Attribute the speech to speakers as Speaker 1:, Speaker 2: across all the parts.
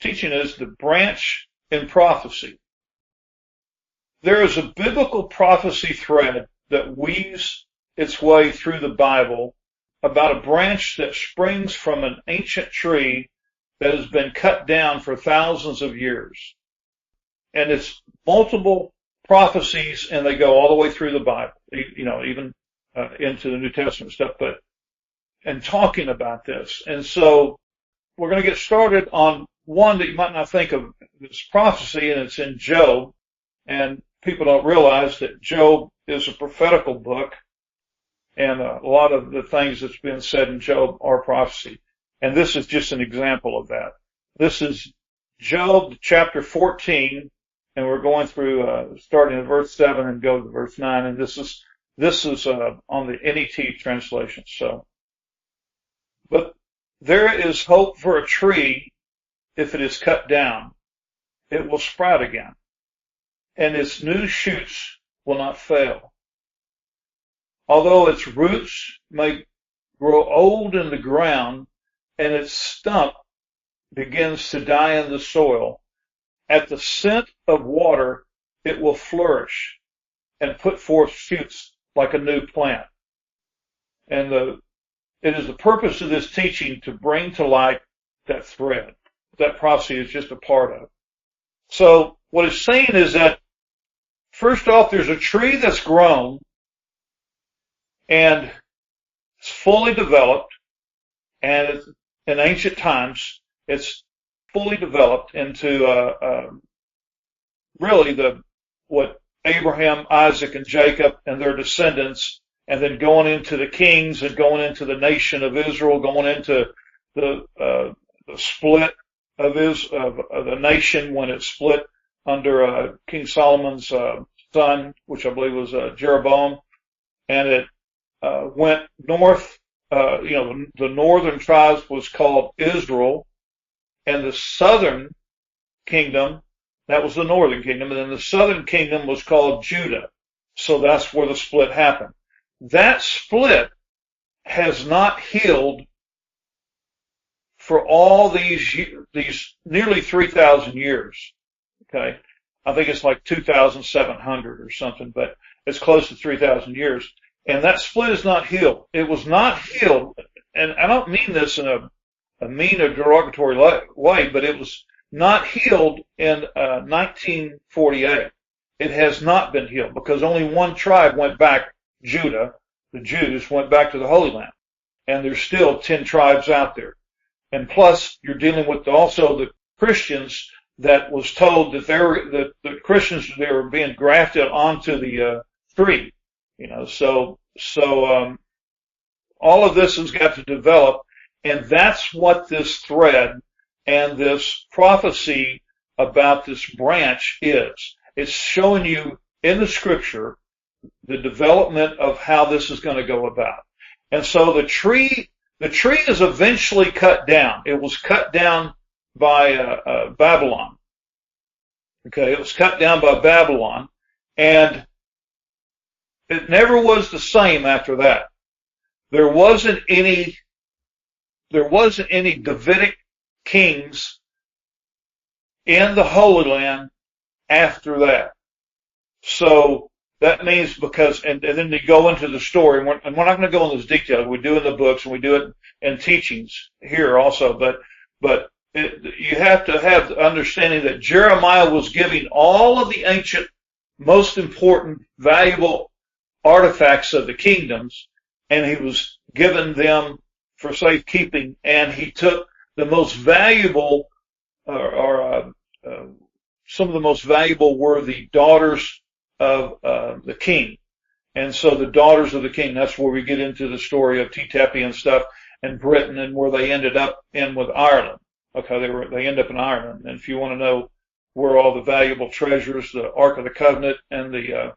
Speaker 1: teaching is the branch in prophecy. There is a biblical prophecy thread that weaves its way through the Bible about a branch that springs from an ancient tree that has been cut down for thousands of years. And it's multiple prophecies, and they go all the way through the Bible, even into the New Testament stuff, and talking about this. And so we're going to get started on one that you might not think of as prophecy, and it's in Job. And people don't realize that Job is a prophetical book, and a lot of the things that's been said in Job are prophecy. And this is just an example of that. This is Job chapter 14, and we're going through starting at verse 7 and go to verse 9. And this is on the NET translation. So, but there is hope for a tree if it is cut down. It will sprout again, and its new shoots will not fail. Although its roots may grow old in the ground and its stump begins to die in the soil, at the scent of water it will flourish and put forth shoots like a new plant. And it is the purpose of this teaching to bring to light that thread that prophecy is just a part of. So what it's saying is that, first off, there's a tree that's grown and it's fully developed, and in ancient times it's fully developed into really what Abraham, Isaac, and Jacob and their descendants, and then going into the kings and going into the nation of Israel, going into the split of the nation when it split under King Solomon's son, which I believe was Jeroboam, and it went north. The northern tribes was called Israel, and the southern kingdom, that was the northern kingdom, and then the southern kingdom was called Judah. So that's where the split happened. That split has not healed for all these nearly 3,000 years. Okay. I think it's like 2,700 or something, but it's close to 3,000 years. And that split is not healed. It was not healed, and I don't mean this in a mean or derogatory way, but it was not healed in 1948. It has not been healed because only one tribe went back, Judah, the Jews, went back to the Holy Land. And there's still 10 tribes out there. And plus, you're dealing with also the Christians that was told that the Christians, they were being grafted onto the tree. So all of this has got to develop, and that's what this thread and this prophecy about this branch is. It's showing you in the scripture the development of how this is going to go about. And so the tree is eventually cut down. It was cut down by Babylon. Okay, it was cut down by Babylon, and it never was the same after that. There wasn't any Davidic kings in the Holy Land after that. So that means and then they go into the story, and we're not going to go into those details. We do in the books, and we do it in teachings here also, but you have to have the understanding that Jeremiah was giving all of the ancient, most important, valuable artifacts of the kingdoms, and he was given them for safekeeping, and he took the most valuable, some of the most valuable were the daughters of the king. And so the daughters of the king, that's where we get into the story of Tetepi and stuff, and Britain, and where they ended up in with Ireland. Okay, they end up in Ireland. And if you want to know where all the valuable treasures, the Ark of the Covenant and the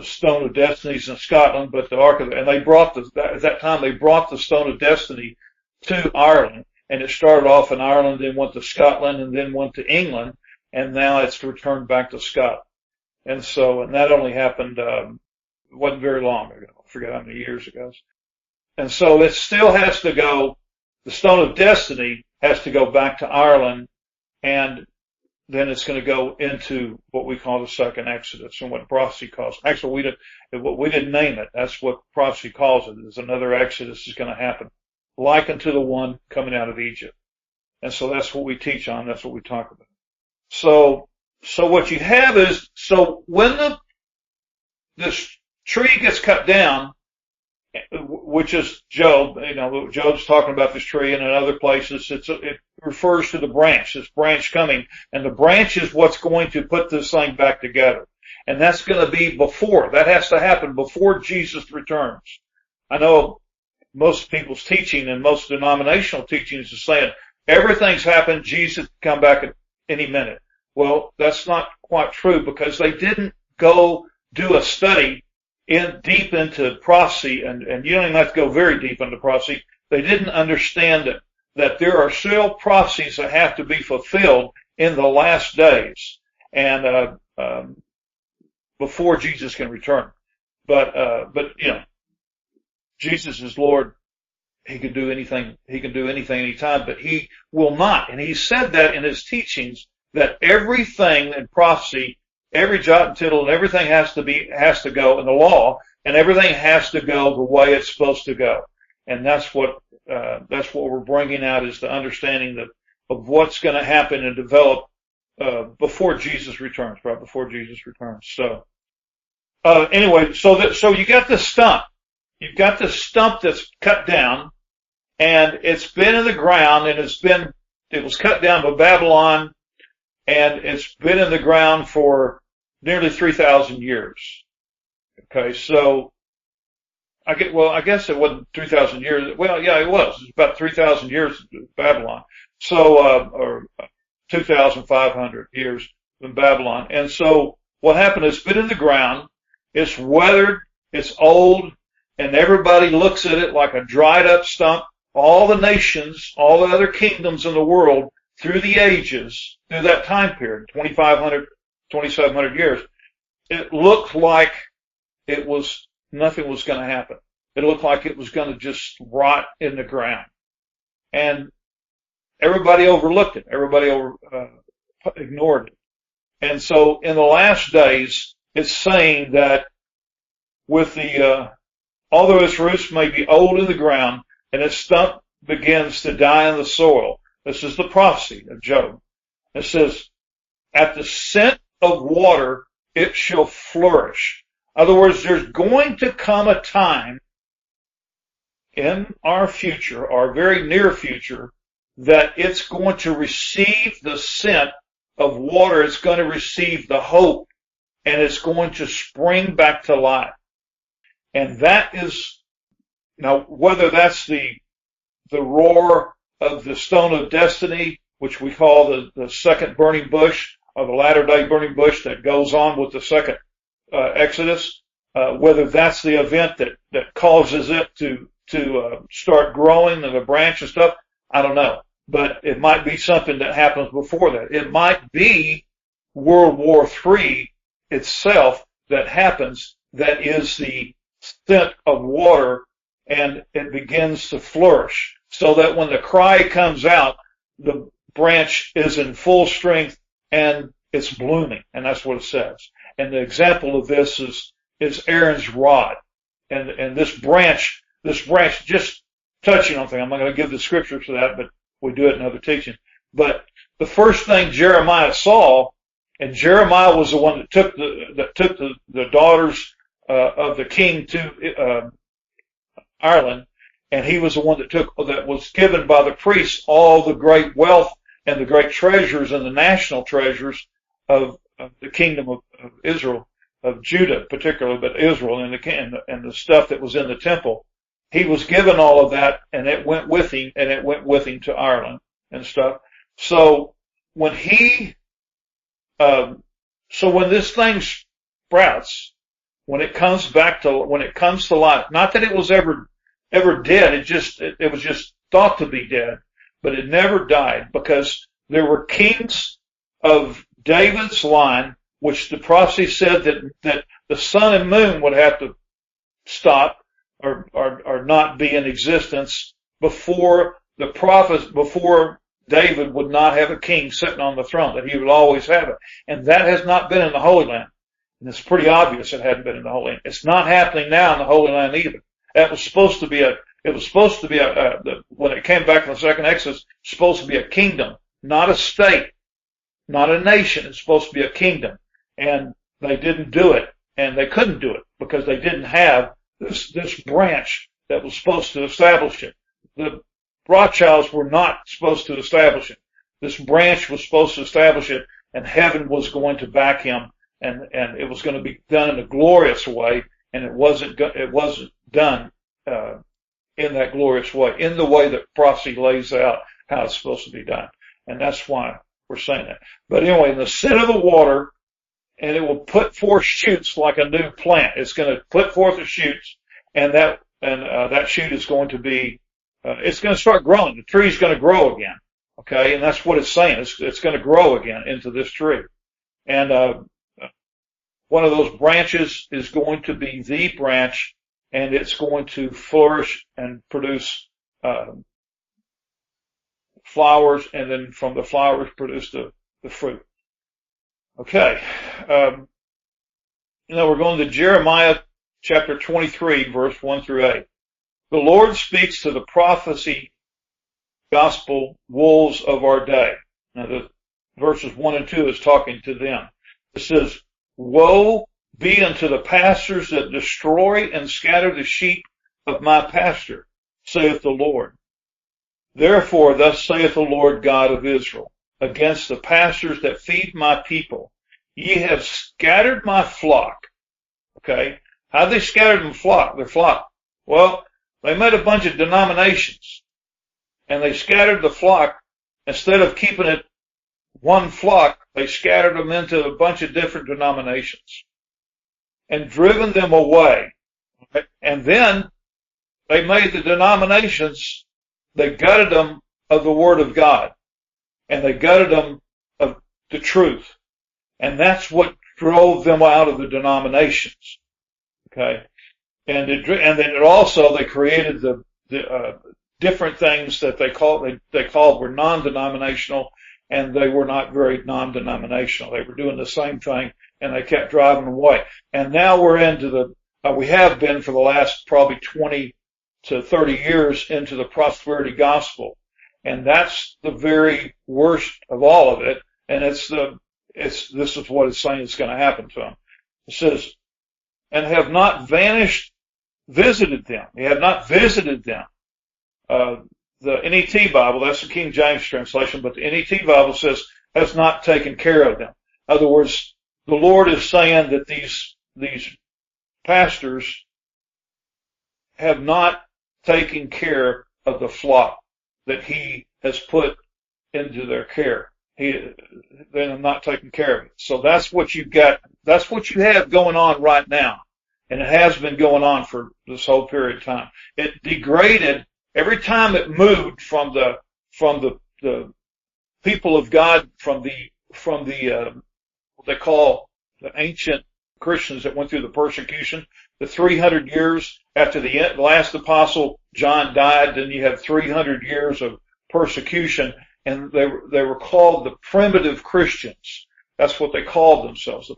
Speaker 1: Stone of Destiny's in Scotland, but the Ark of and they brought at that time they brought the Stone of Destiny to Ireland, and it started off in Ireland, then went to Scotland, and then went to England, and now it's returned back to Scotland. And that only happened, it wasn't very long ago. I forget how many years ago. And so it still has to go, the Stone of Destiny has to go back to Ireland and then it's going to go into what we call the second Exodus, and what prophecy calls. Actually, we didn't name it. That's what prophecy calls it. There's another Exodus is going to happen, like unto the one coming out of Egypt. And so that's what we teach on. That's what we talk about. So what you have is, so when this tree gets cut down, which is Job, Job's talking about this tree, and in other places it refers to the branch, this branch coming, and the branch is what's going to put this thing back together. And that's going to be that has to happen before Jesus returns. I know most people's teaching and most denominational teachings is saying everything's happened, Jesus can come back at any minute. Well, that's not quite true, because they didn't go do a study deep into prophecy, and you don't even have to go very deep into prophecy. They didn't understand that there are still prophecies that have to be fulfilled in the last days, and before Jesus can return. But Jesus is Lord. He can do anything. He can do anything anytime, but he will not. And he said that in his teachings, that everything in prophecy, every jot and tittle, and everything has to go in the law, and everything has to go the way it's supposed to go. And that's what we're bringing out, is the understanding of what's going to happen and develop before Jesus returns, right before Jesus returns. So anyway, so you got the stump. You've got the stump that's cut down, and it's been in the ground, and it was cut down by Babylon, and it's been in the ground for nearly 3,000 years. Okay, so I guess it wasn't 3,000 years. Well, yeah, it was. It's about 3,000 years in Babylon. So, or 2,500 years in Babylon. And so what happened is, it's been in the ground, it's weathered, it's old, and everybody looks at it like a dried up stump. All the nations, all the other kingdoms in the world through the ages, through that time period, 2,500, 2,700 years, it looked like nothing was going to happen. It looked like it was going to just rot in the ground. And everybody overlooked it. Everybody ignored it. And so in the last days, it's saying that with although its roots may be old in the ground, and its stump begins to die in the soil. This is the prophecy of Job. It says, at the scent of water, it shall flourish. In other words, there's going to come a time in our future, our very near future, that it's going to receive the scent of water. It's going to receive the hope, and it's going to spring back to life. And that is, now, whether that's the roar of the stone of destiny, which we call the second burning bush, or the latter-day burning bush that goes on with the second Exodus, whether that's the event that causes it to start growing and the branch and stuff, I don't know. But it might be something that happens before that. It might be World War III itself that happens, that is the scent of water, and it begins to flourish, so that when the cry comes out, the branch is in full strength and it's blooming. And that's what it says. And the example of this is Aaron's rod. And this branch, just touching on things, I'm not going to give the scriptures for that, but we do it in other teachings. But the first thing Jeremiah saw, and Jeremiah was the one that took the daughters of the king to Ireland, and he was the one that was given by the priests all the great wealth and the great treasures and the national treasures of the kingdom of Israel, of Judah particularly, but Israel, and the stuff that was in the temple. He was given all of that, and it went with him, to Ireland and stuff. So when when this thing sprouts, when it comes to life, not that it was ever dead, it was just thought to be dead, but it never died, because there were kings of David's line, which the prophecy said that the sun and moon would have to stop or not be in existence before David would not have a king sitting on the throne, that he would always have it. And that has not been in the Holy Land. And it's pretty obvious it hadn't been in the Holy Land. It's not happening now in the Holy Land either. That was supposed to be when it came back in the second Exodus, supposed to be a kingdom, not a state, not a nation. It's supposed to be a kingdom. And they didn't do it, and they couldn't do it because they didn't have this branch that was supposed to establish it. The Rothschilds were not supposed to establish it. This branch was supposed to establish it, and heaven was going to back him, and it was going to be done in a glorious way, and it wasn't done in that glorious way, in the way that prophecy lays out how it's supposed to be done. And that's why we're saying that. But anyway, in the center of the water, and it will put forth shoots like a new plant. It's going to put forth the shoots, and that shoot is going to be, it's going to start growing. The tree's going to grow again. Okay. And that's what it's saying. It's going to grow again into this tree. And, one of those branches is going to be the branch, and it's going to flourish and produce, flowers, and then from the flowers produce the fruit. Okay. We're going to Jeremiah chapter 23, verse 1 through 8. The Lord speaks to the prophecy gospel wolves of our day. Now, the verses 1 and 2 is talking to them. It says, woe be unto the pastors that destroy and scatter the sheep of my pasture, saith the Lord. Therefore, thus saith the Lord God of Israel, against the pastors that feed my people, ye have scattered my flock. Okay. How they scattered their flock? Well, they made a bunch of denominations, and they scattered the flock. Instead of keeping it one flock, they scattered them into a bunch of different denominations and driven them away. Okay? And then they made the denominations, they gutted them of the Word of God, and they gutted them of the truth. And that's what drove them out of the denominations. Okay. And then it also, they created the different things that they called were non-denominational, and they were not very non-denominational. They were doing the same thing, and they kept driving them away. And now we're into we have been for the last probably 20 to 30 years into the prosperity gospel. And that's the very worst of all of it. And this is what it's saying is going to happen to them. It says, and have not visited them. They have not visited them. The NET Bible, that's the King James translation, but the NET Bible says has not taken care of them. In other words, the Lord is saying that these pastors have not taken care of the flock that he has put into their care. They're not taking care of it. So that's what you've got. That's what you have going on right now. And it has been going on for this whole period of time. It degraded every time it moved from the people of God, from the what they call the ancient Christians that went through the persecution, the 300 years after the last apostle John died, then you have 300 years of persecution, and they were called the primitive Christians. That's what they called themselves, the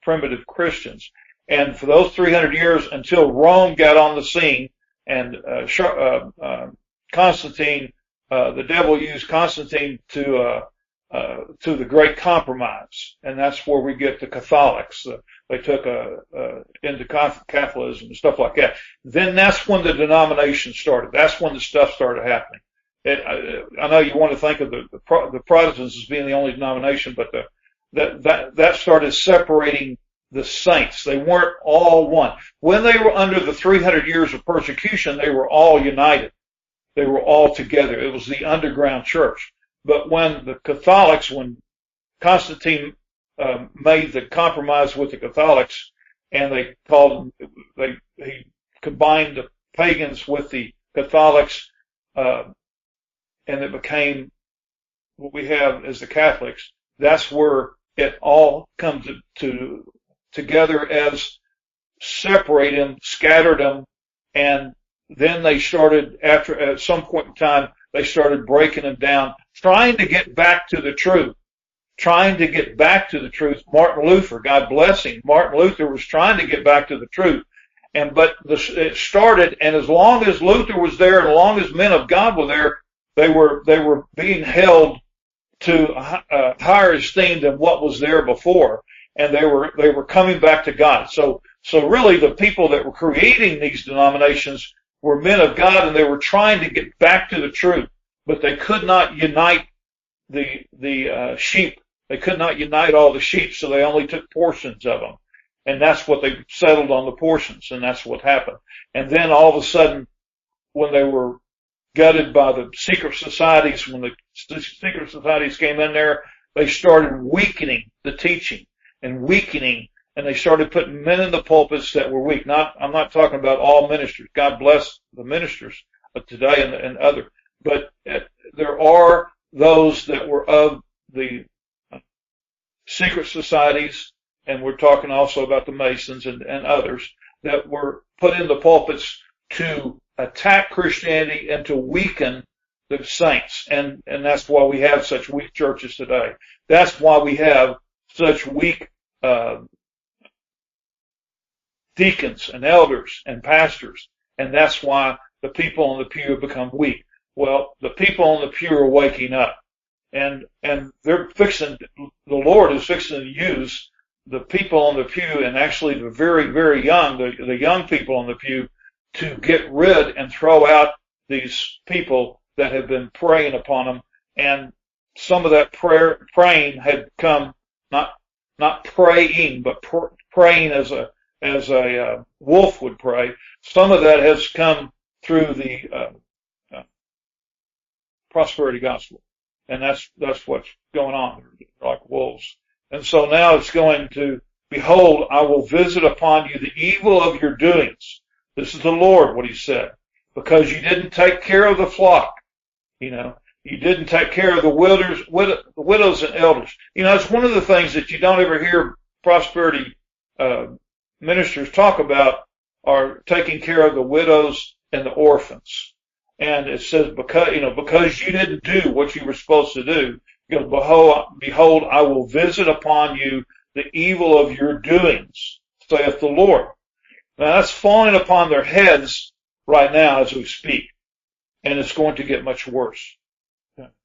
Speaker 1: primitive Christians. And for those 300 years until Rome got on the scene, and Constantine, the devil used Constantine to the Great Compromise, and that's where we get the Catholics. They took into Catholicism and stuff like that. Then that's when the denomination started. That's when the stuff started happening. I know you want to think of the Protestants as being the only denomination, but that started separating the saints. They weren't all one. When they were under the 300 years of persecution, they were all united. They were all together. It was the underground church. But when the Catholics, when Constantine made the compromise with the Catholics, and he combined the pagans with the Catholics, and it became what we have as the Catholics. That's where it all comes together as separate them, scattered them, and then they started at some point in time, they started breaking them down, trying to get back to the truth. Trying to get back to the truth. Martin Luther, God bless him, Martin Luther was trying to get back to the truth. It started, and as long as Luther was there, and as long as men of God were there, they were being held to a higher esteem than what was there before, and they were coming back to God. So really, the people that were creating these denominations were men of God, and they were trying to get back to the truth, but they could not unite the sheep. They could not unite all the sheep, so they only took portions of them. And that's what they settled on, the portions, and that's what happened. And then all of a sudden, when they were gutted by the secret societies, when the secret societies came in there, they started weakening the teaching and they started putting men in the pulpits that were weak. I'm not talking about all ministers. God bless the ministers of today and other. But there are those that were of the secret societies, and we're talking also about the Masons and others that were put in the pulpits to attack Christianity and to weaken the saints. And that's why we have such weak churches today. That's why we have such weak deacons and elders and pastors. And that's why the people on the pew have become weak. Well, the people on the pew are waking up. And they're the Lord is fixing to use the people on the pew, and actually the very, very young, the young people on the pew, to get rid and throw out these people that have been preying upon them. And some of that praying had come, not praying, but praying as a wolf would pray. Some of that has come through the prosperity gospel. And that's what's going on, like wolves. And so now it's going to, behold, I will visit upon you the evil of your doings. This is the Lord, what he said. Because you didn't take care of the flock. You didn't take care of the widows and elders. It's one of the things that you don't ever hear prosperity ministers talk about, are taking care of the widows and the orphans. And it says, because you didn't do what you were supposed to do, he goes, behold, I will visit upon you the evil of your doings, saith the Lord. Now that's falling upon their heads right now as we speak. And it's going to get much worse.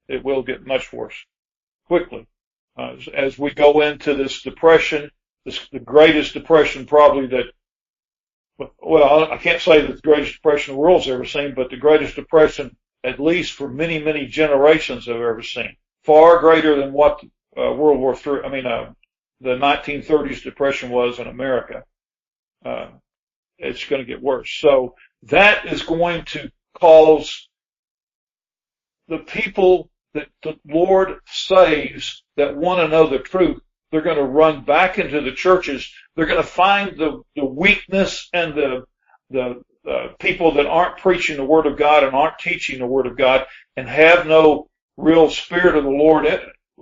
Speaker 1: It will get much worse quickly. As we go into this depression, the greatest depression probably I can't say that the greatest depression the world's ever seen, but the greatest depression, at least for many, many generations, I've ever seen. Far greater than what World War III, the 1930s depression was in America. It's going to get worse. So that is going to cause the people that the Lord saves that want to know the truth. They're going to run back into the churches. They're going to find the weakness and the people that aren't preaching the Word of God and aren't teaching the Word of God and have no real Spirit of the Lord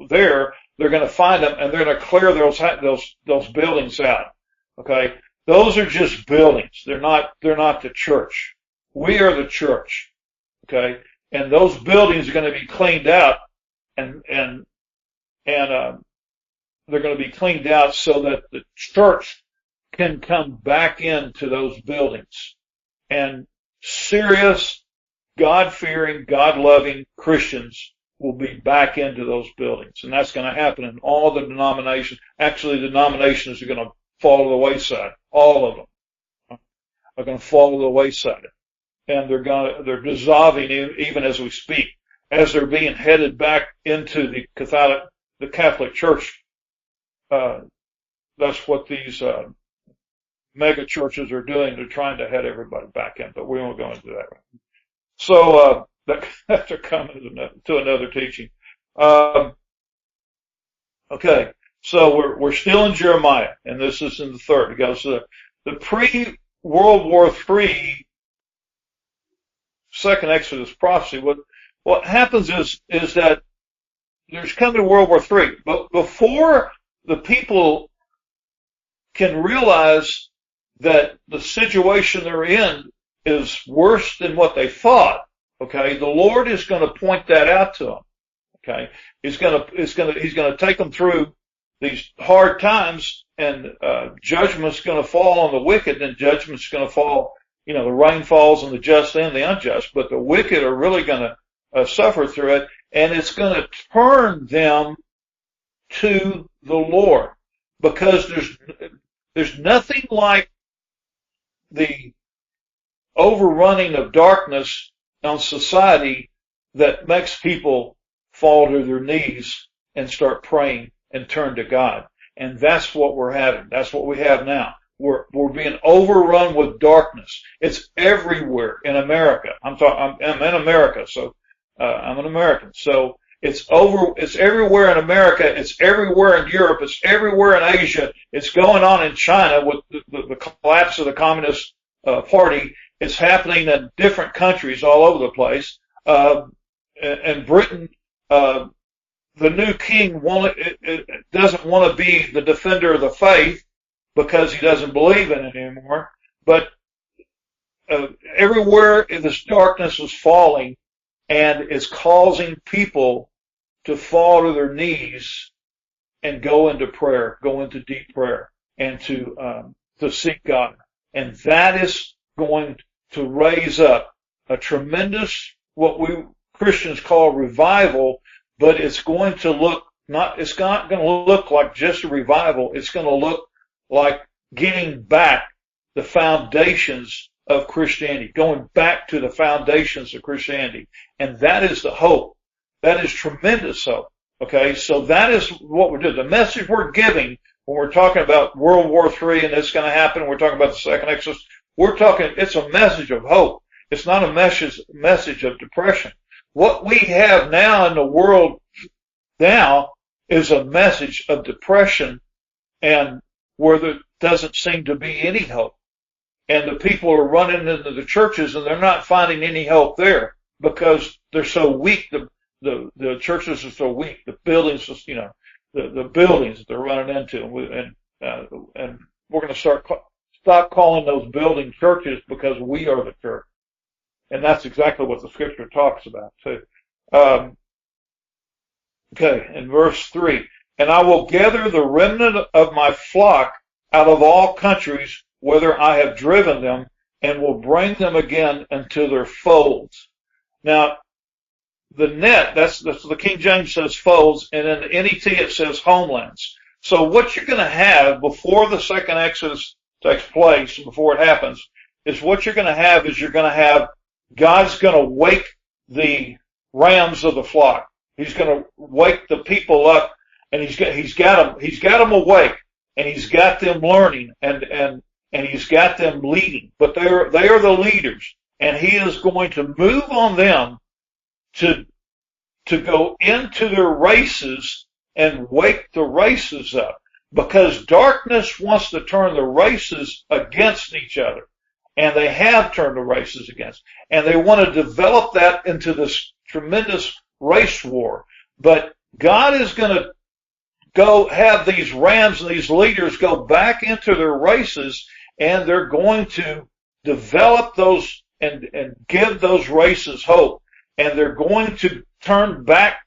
Speaker 1: there. They're going to find them, and they're going to clear those buildings out. Okay, those are just buildings. They're not the church. We are the church. Okay, and those buildings are going to be cleaned out, and they're going to be cleaned out so that the church can come back into those buildings. And serious, God-fearing, God-loving Christians will be back into those buildings. And that's going to happen in all the denominations. Actually, the denominations are going to fall to the wayside. All of them are going to fall to the wayside. And they're dissolving even as we speak. As they're being headed back into the Catholic Church. That's what these mega churches are doing. They're trying to head everybody back in, but we won't go into that. So that's a comment to another teaching. Okay, so we're still in Jeremiah, and this is in the third. It goes to the pre-World War III second Exodus prophecy. What happens is that there's coming World War III, but before the people can realize that the situation they're in is worse than what they thought, Okay, the Lord is going to point that out to them. Okay, he's going to take them through these hard times, and judgment's going to fall on the wicked, and judgment's going to fall. You know, the rain falls on the just and the unjust, but the wicked are really going to suffer through it, and it's going to turn them to the Lord, because there's nothing like the overrunning of darkness on society that makes people fall to their knees and start praying and turn to God. And that's what we're having. That's what we have now. We're being overrun with darkness. It's everywhere in America. I'm in America, so I'm an American. So it's everywhere in America. It's everywhere in Europe. It's everywhere in Asia. It's going on in China with the collapse of the Communist Party. It's happening in different countries all over the place. In Britain, the new king doesn't want to be the defender of the faith because he doesn't believe in it anymore. But everywhere this darkness is falling, and it's causing people to fall to their knees and go into prayer, go into deep prayer, and to seek God. And that is going to raise up a tremendous, what we Christians call revival, but it's going to look it's not going to look like just a revival. It's going to look like getting back the foundations of Christianity, going back to the foundations of Christianity. And that is the hope. That is tremendous hope. Okay, so that is what we're doing. The message we're giving when we're talking about World War III and it's going to happen, we're talking about the second Exodus, it's a message of hope. It's not a message of depression. What we have now in the world now is a message of depression, and where there doesn't seem to be any hope. And the people are running into the churches and they're not finding any hope there because they're so weak. The churches are so weak. The buildings, the buildings that they're running into, and we're going to stop calling those buildings churches because we are the church. And that's exactly what the scripture talks about too. Okay, in verse 3, and I will gather the remnant of my flock out of all countries, whither I have driven them, and will bring them again into their folds. Now, the net, that's the King James says folds, and in the NET it says homelands. So what you're going to have before the second Exodus takes place, before it happens, is what you're going to have is you're going to have God's going to wake the rams of the flock. He's going to wake the people up, and he's got them awake, and he's got them learning, and he's got them leading. But they are the leaders, and he is going to move on them to go into their races and wake the races up, because darkness wants to turn the races against each other. And they have turned the races against. And they want to develop that into this tremendous race war. But God is going to go have these rams and these leaders go back into their races, and they're going to develop those and give those races hope. And they're going to turn back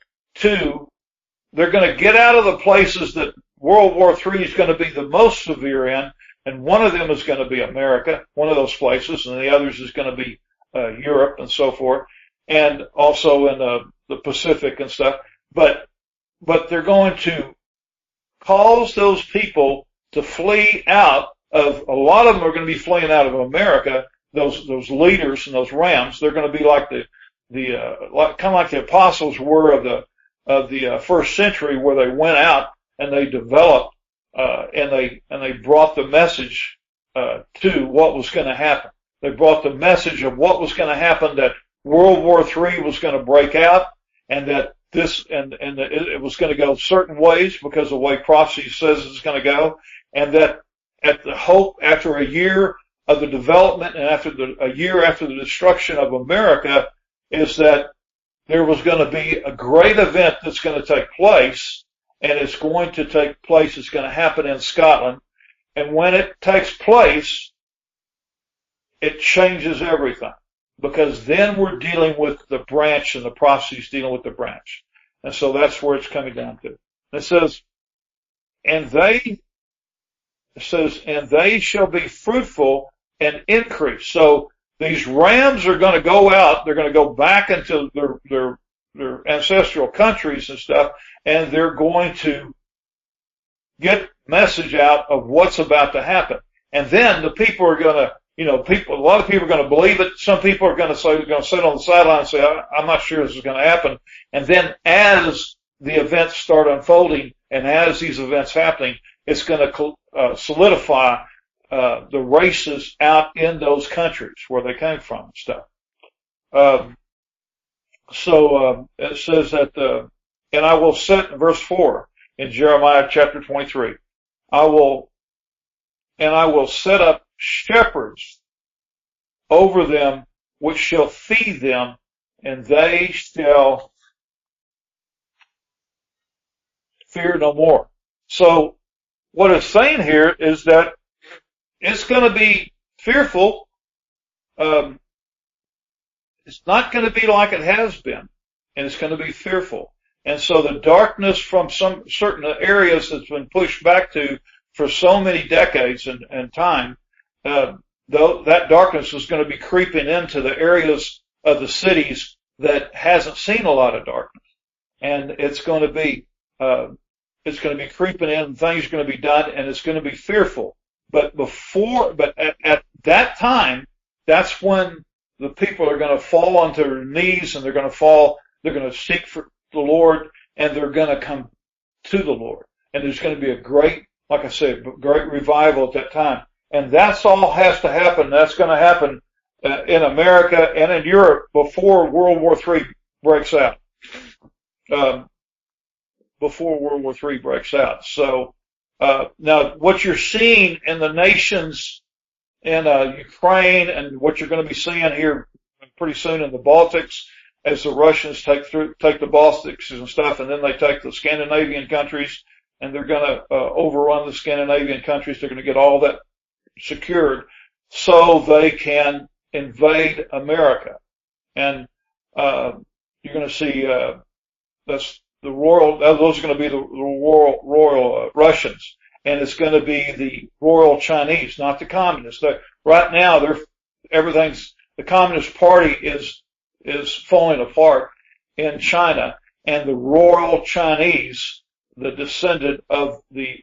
Speaker 1: they're going to get out of the places that World War III is going to be the most severe in. And one of them is going to be America, one of those places, and the others is going to be Europe and so forth, and also in the Pacific and stuff. But they're going to cause those people to flee out of. A lot of them are going to be fleeing out of America. Those leaders and those rams, they're going to be like kind of like the apostles were of the first century, where they went out and they developed. And they brought the message to what was going to happen. They brought the message of what was going to happen, that World War III was going to break out, and that it was going to go certain ways because of the way prophecy says it's going to go, and that at the hope after a year of the development and a year after the destruction of America is that there was going to be a great event that's going to take place. And it's going to take place, it's going to happen in Scotland. And when it takes place, it changes everything. because then we're dealing with the branch and the prophecies dealing with the branch. And so that's where it's coming down to. It says, and they shall be fruitful and increase. So these rams are going to go out, they're going to go back into their ancestral countries and stuff, and they're going to get message out of what's about to happen. And then the people are going to, a lot of people are going to believe it. Some people are going to sit on the sideline and say, I'm not sure this is going to happen. And then as the events start unfolding and as these events happening, it's going to solidify the races out in those countries where they came from and stuff. It says that, and I will set, verse 4 in Jeremiah chapter 23, I will set up shepherds over them which shall feed them, and they shall fear no more. So what it's saying here is that it's going to be fearful. It's not going to be like it has been, and it's going to be fearful. And so the darkness from some certain areas that's been pushed back to for so many decades and time, though that darkness is going to be creeping into the areas of the cities that hasn't seen a lot of darkness, and it's going to be creeping in, and things are going to be done, and it's going to be fearful. But at that time, that's when the people are going to fall onto their knees, and they're going to seek for the Lord, and they're going to come to the Lord. And there's going to be a great, like I said, great revival at that time. And that's all has to happen. That's going to happen in America and in Europe before World War III breaks out. Before World War III breaks out. So, now what you're seeing in the nations in Ukraine, and what you're going to be seeing here pretty soon in the Baltics, as the Russians take the Baltics and stuff, and then they take the Scandinavian countries, and they're going to overrun the Scandinavian countries. They're going to get all that secured so they can invade America. And you're going to see those are going to be the royal Russians, and it's going to be the royal Chinese, not the communists. Right now, the Communist Party is falling apart in China, and the royal Chinese, the descendant of the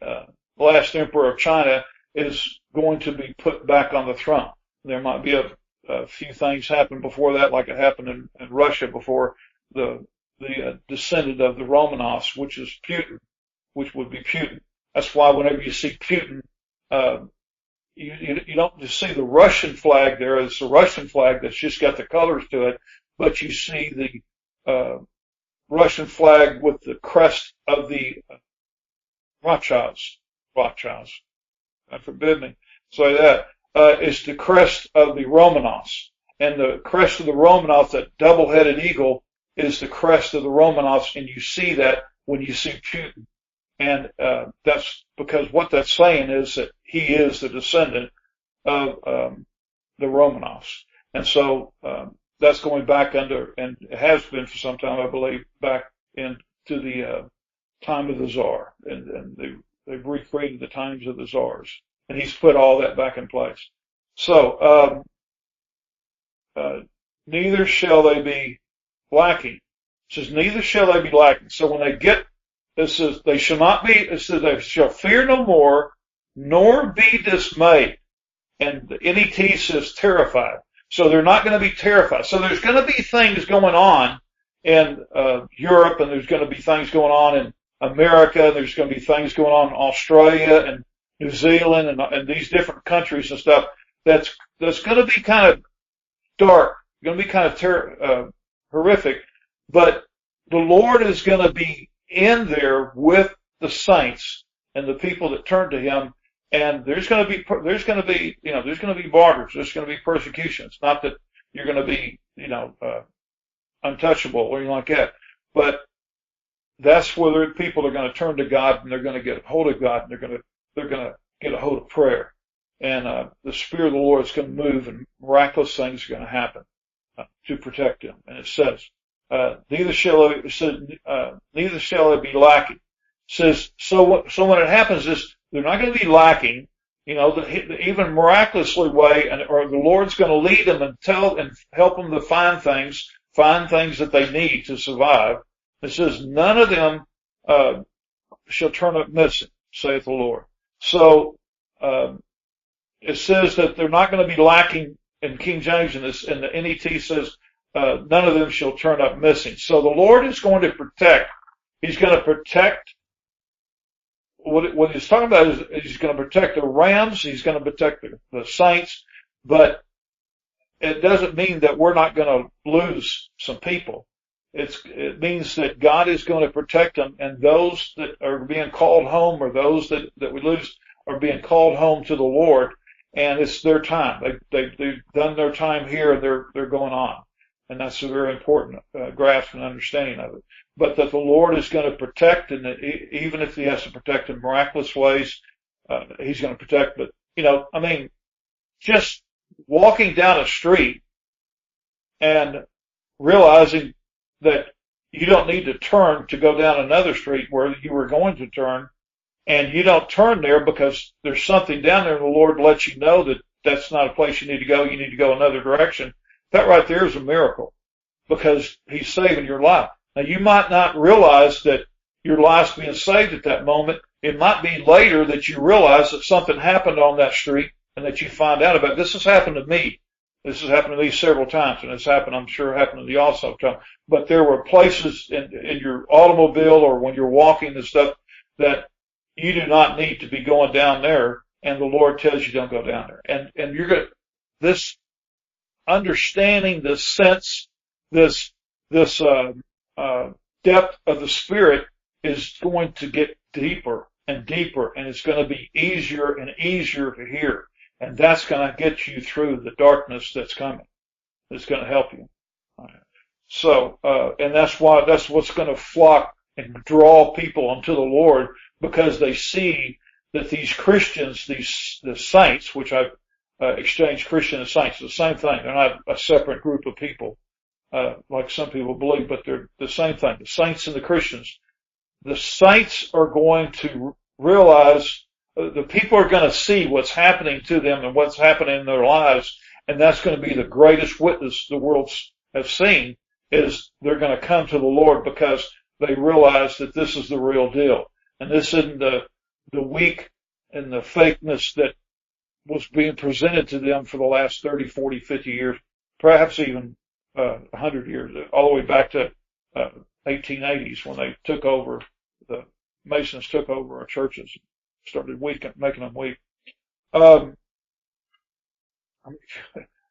Speaker 1: last emperor of China, is going to be put back on the throne. There might be a few things happen before that, like it happened in Russia before the descendant of the Romanovs, which is Putin, which would be Putin. That's why whenever you see Putin, you don't just see the Russian flag there. It's a Russian flag that's just got the colors to it, but you see the Russian flag with the crest of the Rothschilds. God forbid me say that. It's the crest of the Romanovs. And the crest of the Romanovs, that double-headed eagle, is the crest of the Romanovs, and you see that when you see Putin. And that's because what that's saying is that he is the descendant of the Romanovs. And so that's going back under, and it has been for some time, I believe, back into the time of the Tsar. And they've recreated the times of the Tsars. And he's put all that back in place. So neither shall they be lacking. It says, neither shall they be lacking. So when they get, it says, they shall not be, it says, they shall fear no more, nor be dismayed. And the NET says terrified. So they're not going to be terrified. So there's going to be things going on in Europe, and there's going to be things going on in America, and there's going to be things going on in Australia and New Zealand and these different countries and stuff that's going to be kind of dark, going to be kind of horrific, but the Lord is going to be in there with the saints and the people that turn to Him, and there's going to be martyrs, there's going to be persecutions. Not that you're going to be, untouchable or anything like that, but that's where people are going to turn to God, and they're going to get a hold of God, and they're going to get a hold of prayer, and the Spirit of the Lord is going to move, and miraculous things are going to happen. to protect them. And it says, neither shall it be lacking. It says, so when it happens is they're not going to be lacking, even miraculously way, or the Lord's going to lead them and help them to find things that they need to survive. It says, none of them, shall turn up missing, saith the Lord. So, it says that they're not going to be lacking in King James, and the NET says, none of them shall turn up missing. So the Lord is going to protect. He's going to protect. What he's talking about is he's going to protect the rams. He's going to protect the saints, but it doesn't mean that we're not going to lose some people. It means that God is going to protect them, and those that are being called home, or those that we lose, are being called home to the Lord, and it's their time. They've done their time here, and they're going on, and that's a very important grasp and understanding of it. But that the Lord is going to protect, and even if He has to protect in miraculous ways, He's going to protect. But just walking down a street and realizing that you don't need to turn to go down another street where you were going to turn, and you don't turn there because there's something down there and the Lord lets you know that that's not a place you need to go. You need to go another direction. That right there is a miracle, because He's saving your life. Now, you might not realize that your life's being saved at that moment. It might be later that you realize that something happened on that street and that you find out about it. This has happened to me. This has happened to me several times, and I'm sure it happened to you also. But there were places in your automobile or when you're walking and stuff that you do not need to be going down there, and the Lord tells you don't go down there. And you're going to, this understanding, this sense, this depth of the Spirit is going to get deeper and deeper, and it's going to be easier and easier to hear. And that's going to get you through the darkness that's coming. It's going to help you. So, and that's what's going to flock and draw people unto the Lord, because they see that these Christians, the saints, which I've exchanged Christian and saints, the same thing. They're not a separate group of people, like some people believe, but they're the same thing. The saints and the Christians. The saints are going to realize, the people are going to see what's happening to them and what's happening in their lives, and that's going to be the greatest witness the world has seen, is they're going to come to the Lord because they realize that this is the real deal. And this isn't the weak and the fakeness that was being presented to them for the last 30, 40, 50 years, perhaps even 100 years, all the way back to 1880s when they took over, the Masons took over our churches, started making them weak.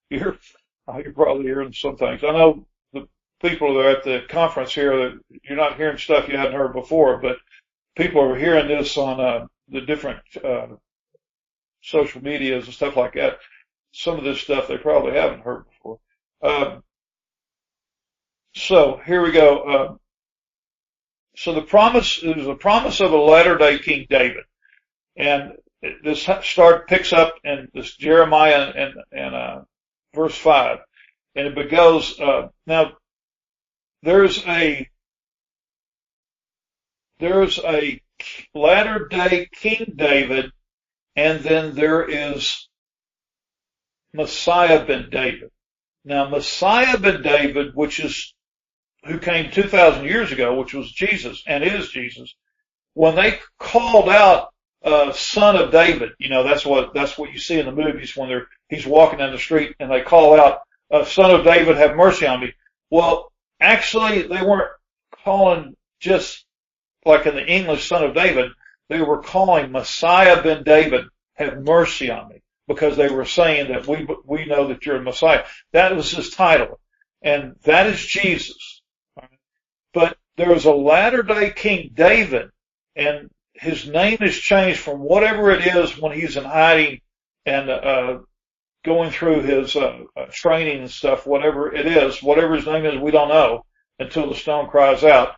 Speaker 1: You're probably hearing some things. I know the people that are at the conference here, that you're not hearing stuff you hadn't heard before, but people are hearing this on the different social medias and stuff like that. Some of this stuff they probably haven't heard before. So here we go. So the promise is a promise of a latter-day King David. And this picks up in this Jeremiah and verse 5. And it goes, now there's a latter-day King David, and then there is Messiah ben David. Now Messiah ben David, who came 2,000 years ago, which was Jesus and is Jesus, when they called out son of David, that's what you see in the movies when he's walking down the street and they call out, son of David, have mercy on me. Well, actually they weren't calling just like in the English son of David. They were calling Messiah ben David, have mercy on me, because they were saying that we know that you're a Messiah. That was his title, and that is Jesus. But there is a latter-day King David, and his name is changed from whatever it is when he's in hiding and going through his training and stuff, whatever it is, whatever his name is, we don't know until the stone cries out.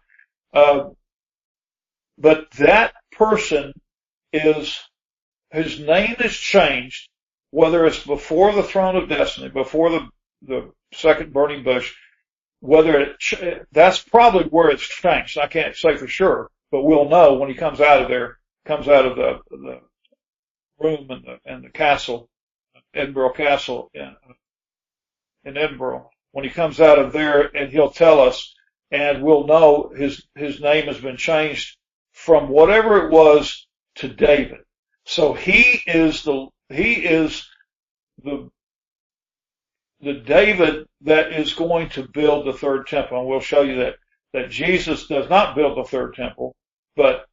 Speaker 1: But that person his name is changed, whether it's before the throne of destiny, before the the second burning bush, that's probably where it's changed. I can't say for sure, but we'll know when he comes out of there, comes out of the room in the castle, Edinburgh Castle in Edinburgh. When he comes out of there, and he'll tell us, and we'll know his name has been changed from whatever it was to David. So he is the David that is going to build the third temple. And we'll show you that Jesus does not build the third temple, but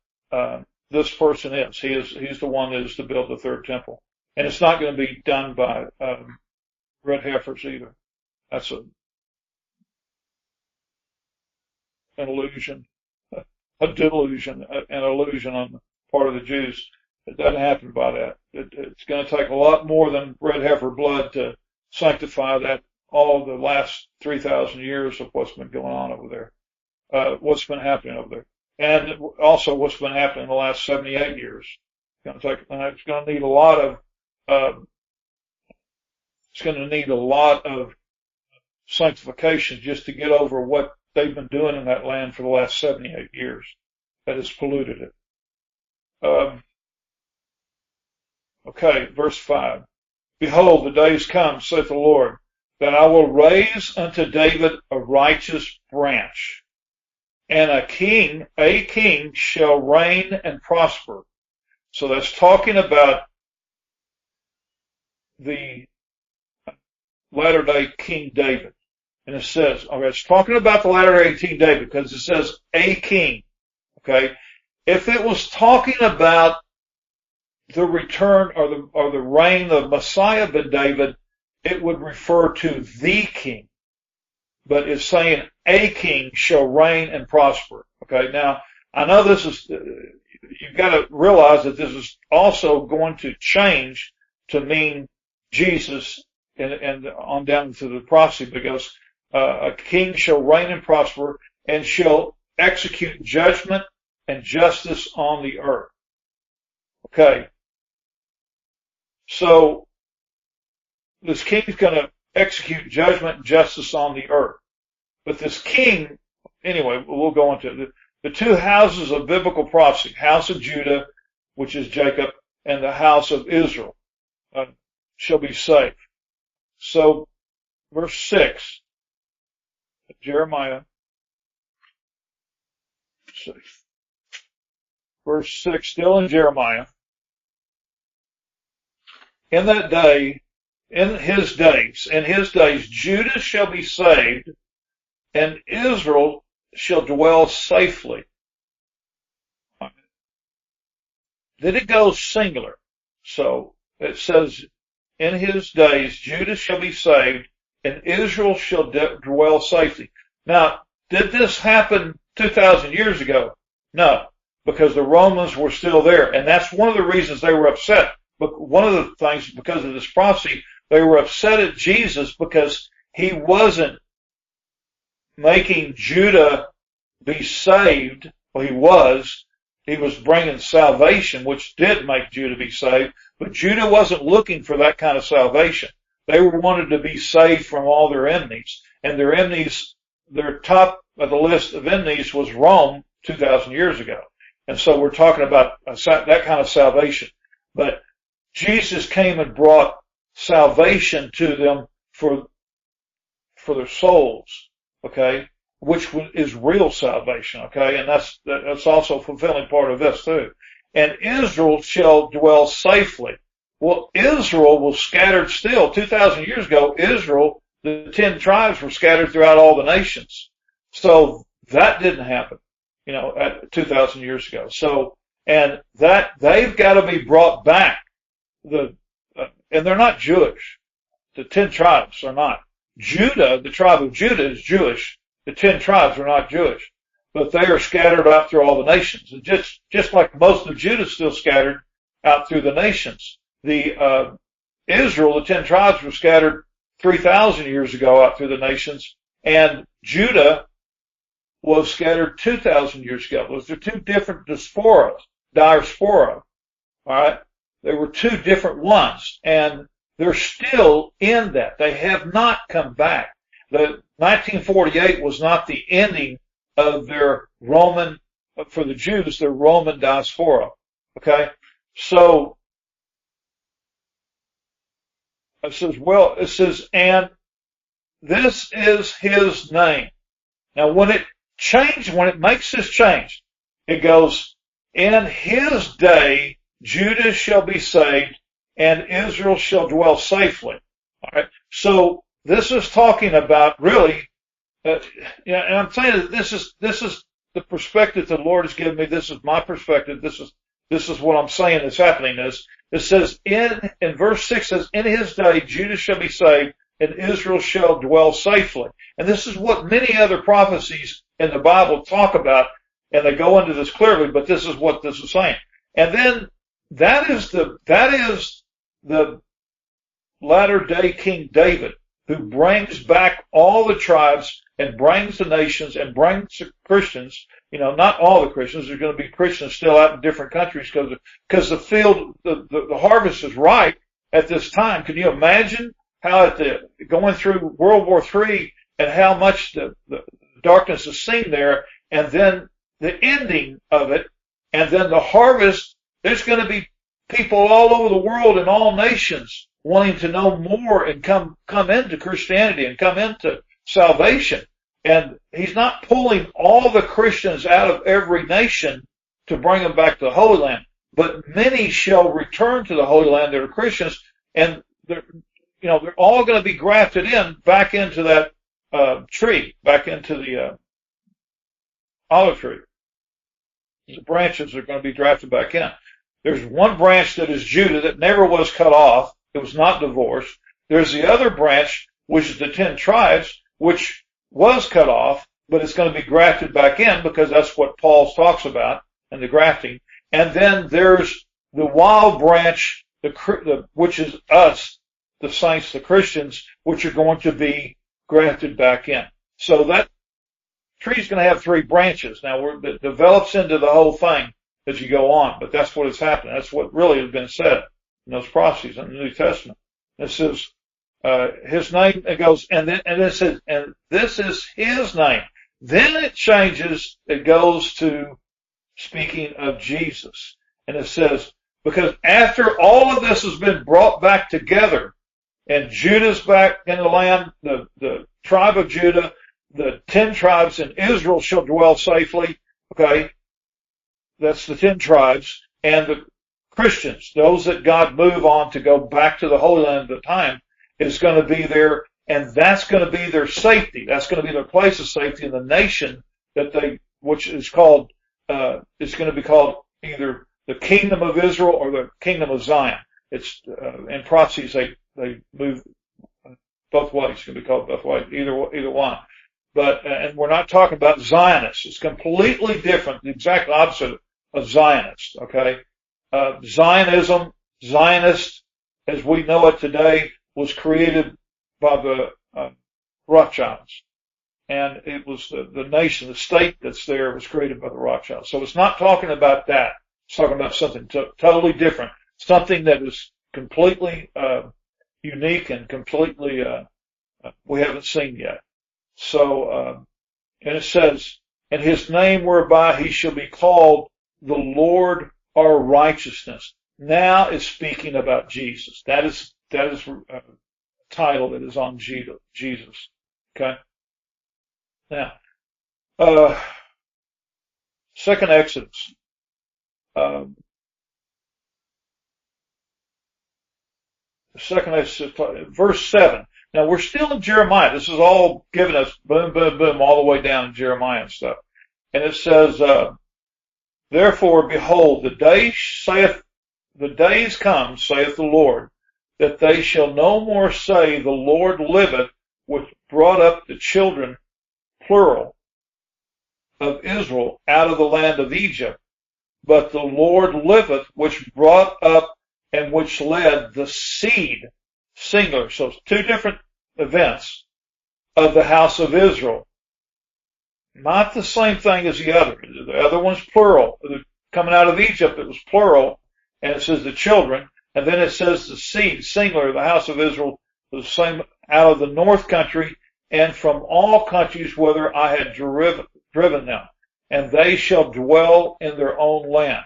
Speaker 1: this person is. He's the one that is to build the third temple. And it's not going to be done by red heifers either. That's an illusion, a delusion, an illusion on the part of the Jews. It doesn't happen by that. It's going to take a lot more than red heifer blood to sanctify that, all the last 3,000 years of what's been going on over there, what's been happening over there, and also what's been happening in the last 78 years. It's going to need a lot of sanctification just to get over what they've been doing in that land for the last 78 years that has polluted it. Okay, verse 5. Behold, the days come, saith the Lord, that I will raise unto David a righteous branch, and a king shall reign and prosper. So that's talking about the latter-day King David. And it says, okay, it's talking about the latter-day King David because it says a king. Okay? If it was talking about the return or the reign of Messiah ben David, it would refer to the king. But it's saying a king shall reign and prosper. Okay? Now, I know this is, you've got to realize that this is also going to change to mean Jesus and on down to the prophecy, because a king shall reign and prosper and shall execute judgment and justice on the earth. Okay. So this king's going to execute judgment and justice on the earth. But this king, anyway, we'll go into the two houses of biblical prophecy, house of Judah, which is Jacob, and the house of Israel shall be saved. So, verse 6, Jeremiah, verse 6, still in Jeremiah. In that day, in his days, Judah shall be saved, and Israel shall dwell safely. Then it goes singular. So it says, in his days, Judah shall be saved, and Israel shall dwell safely. Now, did this happen 2,000 years ago? No, because the Romans were still there, and that's one of the reasons they were upset. But one of the things, because of this prophecy, they were upset at Jesus because he wasn't making Judah be saved. Well, he was bringing salvation, which did make Judah be saved, but Judah wasn't looking for that kind of salvation. They wanted to be saved from all their enemies, and their enemies, their top of the list of enemies was Rome 2,000 years ago. And so we're talking about that kind of salvation. But Jesus came and brought salvation to them for their souls, okay, which is real salvation, okay, and that's also a fulfilling part of this too. And Israel shall dwell safely. Well, Israel was scattered still. 2,000 years ago, Israel, the 10 tribes were scattered throughout all the nations. So that didn't happen, 2,000 years ago. So, and that, they've got to be brought back. And they're not Jewish. The 10 tribes are not. Judah, the tribe of Judah is Jewish. The 10 tribes are not Jewish. But they are scattered out through all the nations. And just like most of Judah is still scattered out through the nations. The Israel, the 10 tribes were scattered 3,000 years ago out through the nations. And Judah was scattered 2,000 years ago. Those are two different diaspora. All right? There were two different ones. And They're still in that. They have not come back. The 1948 was not the ending of their Roman, for the Jews, their Roman diaspora. Okay? So, it says, and this is his name. Now, when it makes this change, it goes, in his day, Judah shall be saved, and Israel shall dwell safely. All right. So this is talking about really, and I'm saying that this is the perspective the Lord has given me. This is my perspective. This is what I'm saying is happening. It says in verse 6 says, in his day Judah shall be saved, and Israel shall dwell safely. And this is what many other prophecies in the Bible talk about, and they go into this clearly, but this is what this is saying. And then that is the latter day King David, who brings back all the tribes and brings the nations and brings the Christians, not all the Christians. There's going to be Christians still out in different countries because the field, the harvest is ripe at this time. Can you imagine how going through World War III and how much the darkness is seen there, and then the ending of it, and then the harvest? There's going to be people all over the world in all nations wanting to know more and come into Christianity and come into salvation. And he's not pulling all the Christians out of every nation to bring them back to the Holy Land, but many shall return to the Holy Land that are Christians, and they're all going to be grafted back into that tree, back into the olive tree. The branches are going to be drafted back in. There's one branch that is Judah that never was cut off. It was not divorced. There's the other branch, which is the 10 tribes, which was cut off, but it's going to be grafted back in because that's what Paul talks about in the grafting. And then there's the wild branch, which is us, the saints, the Christians, which are going to be grafted back in. So that tree's going to have 3 branches. Now, it develops into the whole thing as you go on, but that's what is happening. That's what really has been said in those prophecies in the New Testament. It says, his name, it goes, and it says, and this is his name. Then it changes, it goes to speaking of Jesus. And it says, because after all of this has been brought back together, and Judah's back in the land, the tribe of Judah, the 10 tribes in Israel shall dwell safely. Okay. That's the 10 tribes. And the Christians, those that God move on to go back to the Holy Land at the time, is going to be there. And that's going to be their safety. That's going to be their place of safety in the nation which is called, is going to be called either the kingdom of Israel or the kingdom of Zion. It's, in prophecies, they move both ways. It's going to be called both ways, either one. But, and we're not talking about Zionists. It's completely different, the exact opposite of Zionists, okay? Zionism, Zionist, as we know it today, was created by the Rothschilds. And it was the nation, the state that's there was created by the Rothschilds. So it's not talking about that. It's talking about something totally different. Something that is completely unique and completely we haven't seen yet. So, and it says, and his name whereby he shall be called the Lord our righteousness. Now it's speaking about Jesus. That is a title that is on Jesus. Okay. Now, second Exodus. Verse 7. Now we're still in Jeremiah. This is all giving us boom, boom, boom, all the way down in Jeremiah and stuff. And it says, therefore, behold, the days come, saith the Lord, that they shall no more say, the Lord liveth, which brought up the children, plural, of Israel out of the land of Egypt, but the Lord liveth, which brought up and which led the seed, singular. So it's 2 different events of the house of Israel. Not the same thing as the other. The other one's plural. Coming out of Egypt, it was plural, and it says the children. And then it says the seed, singular, the house of Israel, the same out of the north country and from all countries whither I had driven them. And they shall dwell in their own land.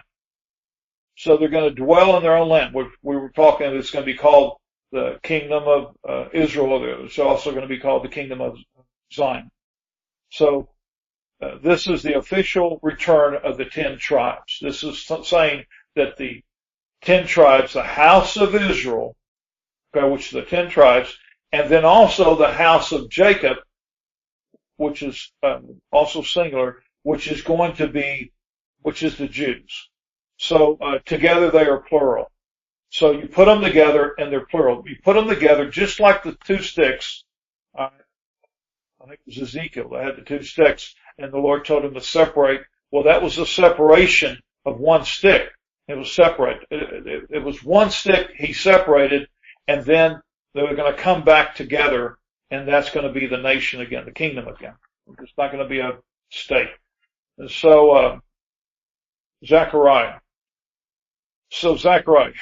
Speaker 1: So they're going to dwell in their own land. We were talking, it's going to be called the kingdom of Israel. It's also going to be called the kingdom of Zion. So this is the official return of the 10 tribes. This is saying that the 10 tribes, the house of Israel, okay, which is the 10 tribes, and then also the house of Jacob, which is also singular, which is the Jews. So together they are plural. So you put them together and they're plural. You put them together just like the two sticks. I think it was Ezekiel that had the two sticks, and the Lord told him to separate. Well, that was a separation of one stick. It was separate. It was one stick he separated, and then they were going to come back together, and that's going to be the nation again, the kingdom again. It's not going to be a state. And so, Zechariah. So Zechariah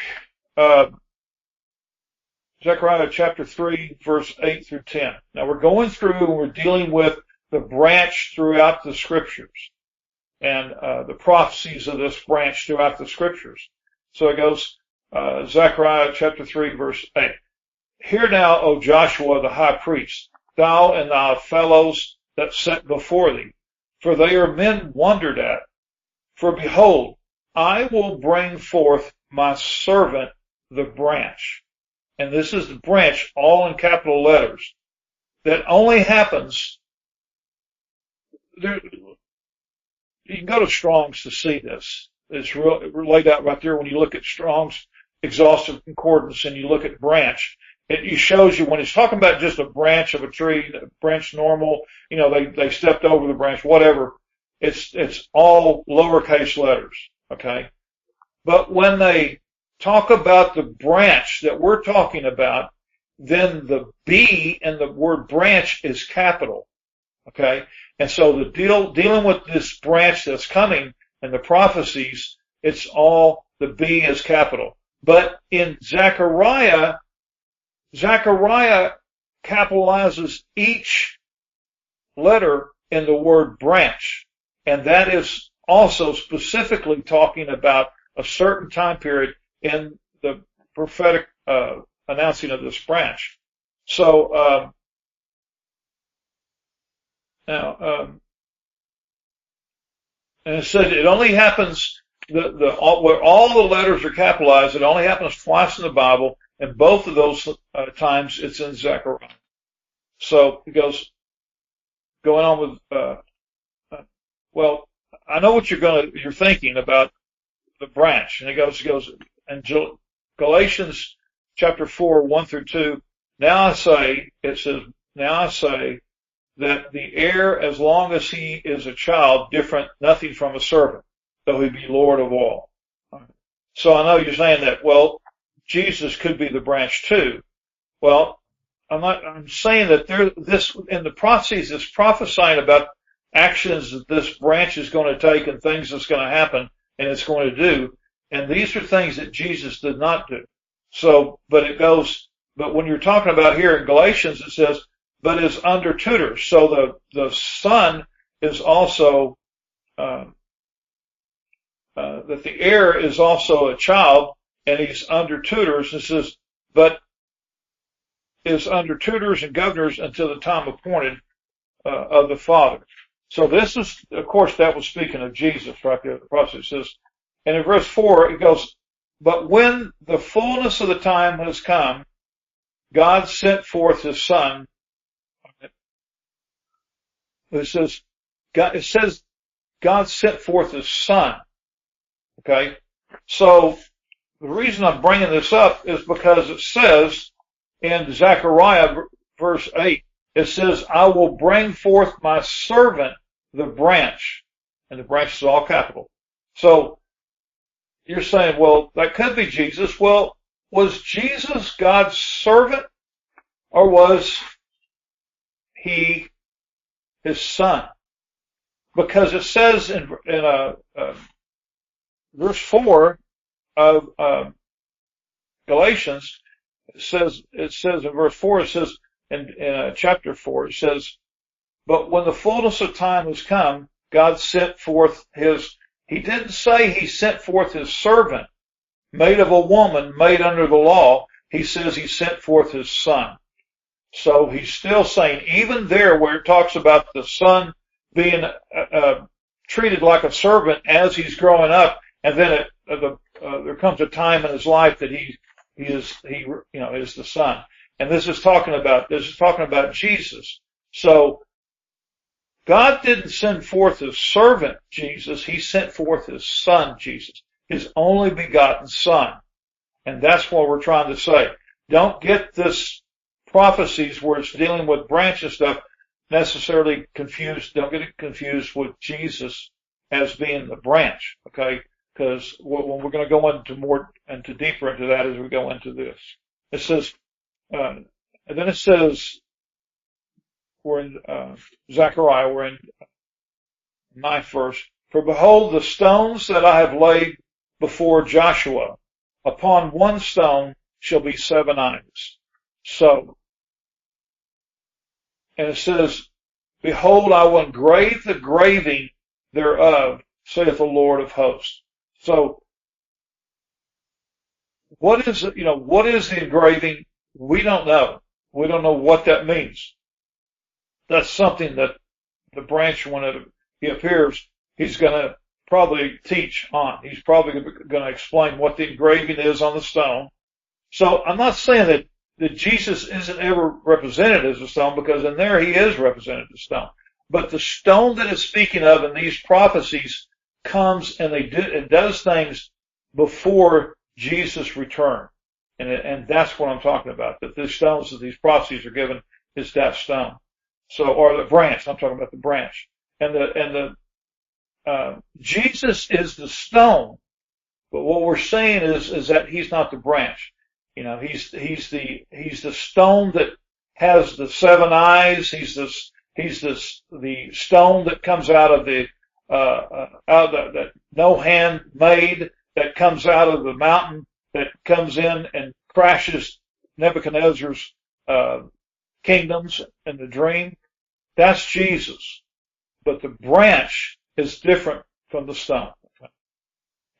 Speaker 1: chapter 3, verse 8 through 10. Now we're going through and we're dealing with the branch throughout the scriptures and the prophecies of this branch throughout the scriptures. So it goes, Zechariah chapter 3, verse 8. Hear now, O Joshua the high priest, thou and thy fellows that sit before thee, for they are men wondered at. For behold, I will bring forth my servant the branch. And this is the branch, all in capital letters. That only happens, you can go to Strong's to see this. It's laid out right there when you look at Strong's exhaustive concordance and you look at branch. It shows you when it's talking about just a branch of a tree, a branch normal, they stepped over the branch, whatever. It's all lowercase letters, okay? But when they talk about the branch that we're talking about, then the B in the word branch is capital, okay? And so the dealing with this branch that's coming and the prophecies, it's all, the B is capital. But in Zechariah capitalizes each letter in the word branch. And that is also specifically talking about a certain time period in the prophetic announcing of this branch. So now, and it said it only happens where all the letters are capitalized. It only happens twice in the Bible, and both of those times it's in Zechariah. So it goes going on with. Well, I know what you're thinking about the branch. And it goes, in Galatians chapter 4, 1 through 2, now I say that the heir, as long as he is a child, different nothing from a servant, though he be Lord of all. So I know you're saying that, well, Jesus could be the branch too. Well, I'm saying that this, in the prophecies, is prophesying about actions that this branch is going to take and things that's going to happen and it's going to do. And these are things that Jesus did not do. So, but when you're talking about here in Galatians, it says, but is under tutors. So the son is also, that the heir is also a child and he's under tutors. It says, but is under tutors and governors until the time appointed, of the Father. So this is, of course, that was speaking of Jesus right there. The prophecy says, and in verse 4, it goes, but when the fullness of the time has come, God sent forth his son. It says God sent forth his son. Okay. So the reason I'm bringing this up is because it says in Zechariah verse 8, it says, I will bring forth my servant, the branch. And the branch is all capital. So you're saying, well, that could be Jesus. Well, was Jesus God's servant or was he his son? Because it says in verse 4 of Galatians, it says in verse 4, it says, in chapter 4, it says, but when the fullness of time was come, God sent forth he didn't say he sent forth his servant, made of a woman, made under the law. He says he sent forth his son. So he's still saying, even there where it talks about the son being treated like a servant as he's growing up, and then there comes a time in his life that he is the son. And this is talking about Jesus. So God didn't send forth his servant Jesus, he sent forth his son Jesus, his only begotten son. And that's what we're trying to say. Don't get this prophecies where it's dealing with branches stuff necessarily confused. Don't get it confused with Jesus as being the branch, okay? Because we're going to go into deeper into that as we go into this. It says, and then it says, we're in Zechariah, we're in 9th verse. For behold, the stones that I have laid before Joshua, upon one stone shall be 7 eyes. So, and it says, behold, I will engrave the graving thereof, saith the Lord of hosts. So, what is the engraving? We don't know. We don't know what that means. That's something that the branch, when he appears, he's going to probably teach on. He's probably going to explain what the engraving is on the stone. So I'm not saying that Jesus isn't ever represented as a stone, because in there he is represented as a stone. But the stone that it's speaking of in these prophecies comes and it does things before Jesus' return. And that's what I'm talking about, that the stones that these prophecies are given is that stone. So, or the branch, I'm talking about the branch. And Jesus is the stone, but what we're saying is that he's not the branch. He's the stone that has the 7 eyes. He's the stone that comes out of that no hand made, that comes out of the mountain, that comes in and crashes Nebuchadnezzar's kingdoms in the dream. That's Jesus. But the branch is different from the stone.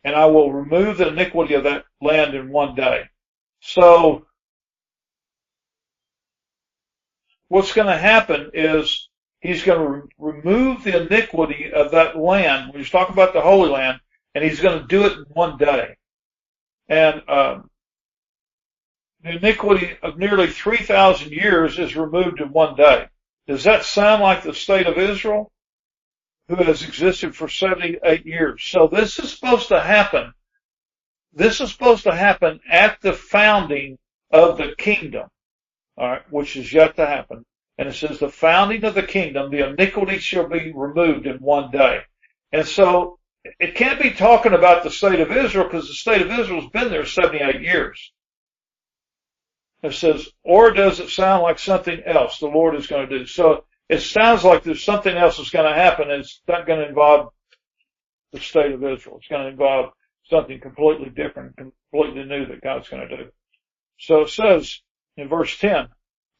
Speaker 1: And I will remove the iniquity of that land in one day. So, what's going to happen is he's going to remove the iniquity of that land. When he's talking about the Holy Land, and he's going to do it in one day. And the iniquity of nearly 3,000 years is removed in one day. Does that sound like the state of Israel, who has existed for 78 years? So this is supposed to happen. This is supposed to happen at the founding of the kingdom, all right, which is yet to happen. And it says the founding of the kingdom, the iniquity shall be removed in one day. And so it can't be talking about the state of Israel, because the state of Israel has been there 78 years. It says, or does it sound like something else the Lord is going to do? So it sounds like there's something else that's going to happen, and it's not going to involve the state of Israel. It's going to involve something completely different, completely new that God's going to do. So it says in verse 10,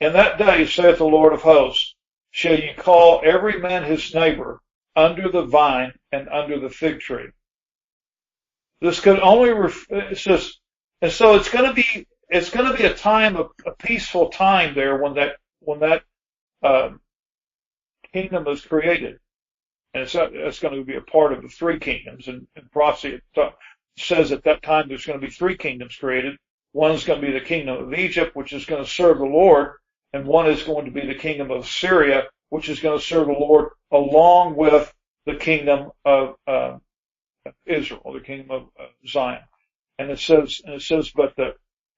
Speaker 1: in that day, saith the Lord of hosts, shall ye call every man his neighbor under the vine and under the fig tree. This could only, it says, and so it's going to be a time of a peaceful time there when that kingdom is created. And it's going to be a part of the 3 kingdoms. And prophecy says at that time there's going to be 3 kingdoms created. One is going to be the kingdom of Egypt, which is going to serve the Lord. And one is going to be the kingdom of Syria, which is going to serve the Lord, along with the kingdom of Israel, the kingdom of Zion. And it says, but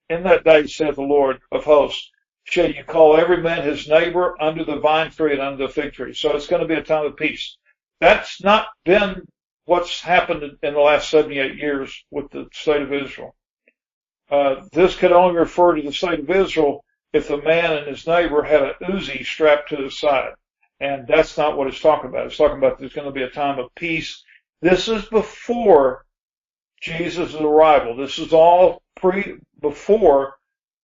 Speaker 1: in that day, saith the Lord of hosts, shall you call every man his neighbor under the vine tree and under the fig tree. So it's going to be a time of peace. That's not been what's happened in the last 78 years with the state of Israel. This could only refer to the state of Israel if the man and his neighbor had an Uzi strapped to his side. And that's not what it's talking about. It's talking about there's going to be a time of peace. This is before Jesus' arrival. This is all before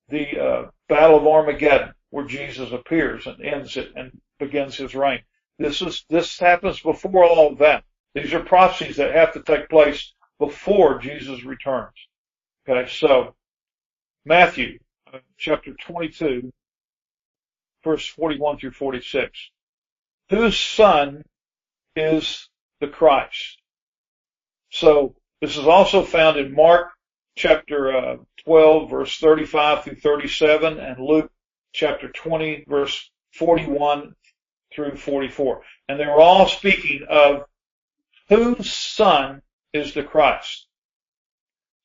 Speaker 1: the Battle of Armageddon, where Jesus appears and ends it and begins his reign. This happens before all of that. These are prophecies that have to take place before Jesus returns. Okay, so Matthew chapter 22, verse 41 through 46. Whose son is the Christ? So this is also found in Mark chapter 12, verse 35 through 37, and Luke chapter 20, verse 41 through 44. And they're all speaking of whose son is the Christ.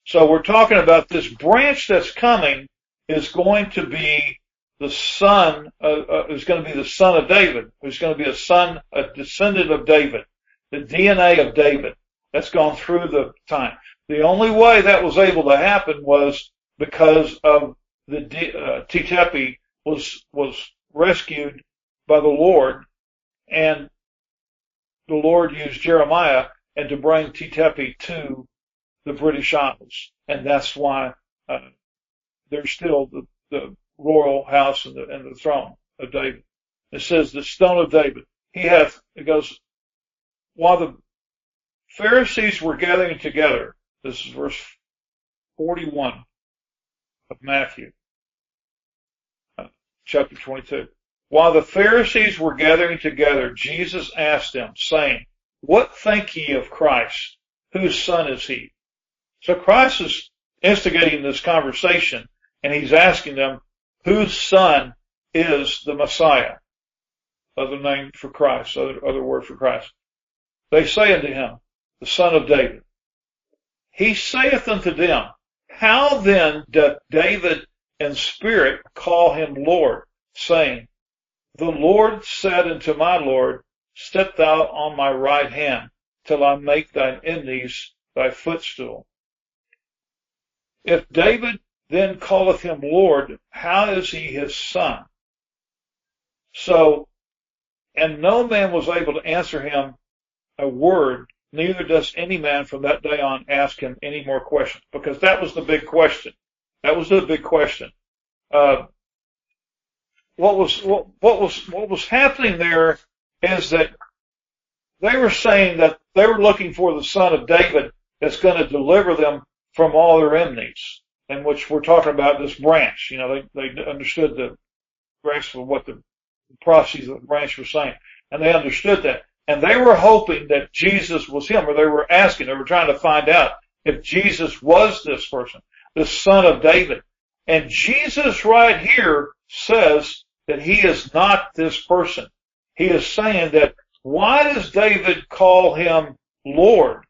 Speaker 1: So we're talking about this branch that's coming is going to be the son, is going to be the son of David, who's going to be a descendant of David, the DNA of David that's gone through the time. The only way that was able to happen was because of the Titepi was rescued by the Lord, and the Lord used Jeremiah and to bring Titepi to the British Isles, and that's why there's still the royal house and the throne of David. It says the stone of David. It goes, while the Pharisees were gathering together, this is verse 41 of Matthew, chapter 22. While the Pharisees were gathering together, Jesus asked them, saying, What think ye of Christ? Whose son is he? So Christ is instigating this conversation, and he's asking them, whose son is the Messiah? Other name for Christ, other word for Christ. They say unto him, the son of David. He saith unto them, How then doth David in spirit call him Lord, saying, The Lord said unto my Lord, Sit thou on my right hand, till I make thine enemies thy footstool. If David then calleth him Lord, how is he his son? So, and no man was able to answer him a word, neither does any man from that day on ask him any more questions, because that was the big question. That was the big question. What was happening there is that they were saying that they were looking for the son of David that's going to deliver them from all their enemies, in which we're talking about this branch. You know, they understood the grasp of what the prophecies of the branch were saying, and they understood that. And they were hoping that Jesus was him, or they were trying to find out if Jesus was this person, the son of David. And Jesus right here says that he is not this person. He is saying that, why does David call him Lord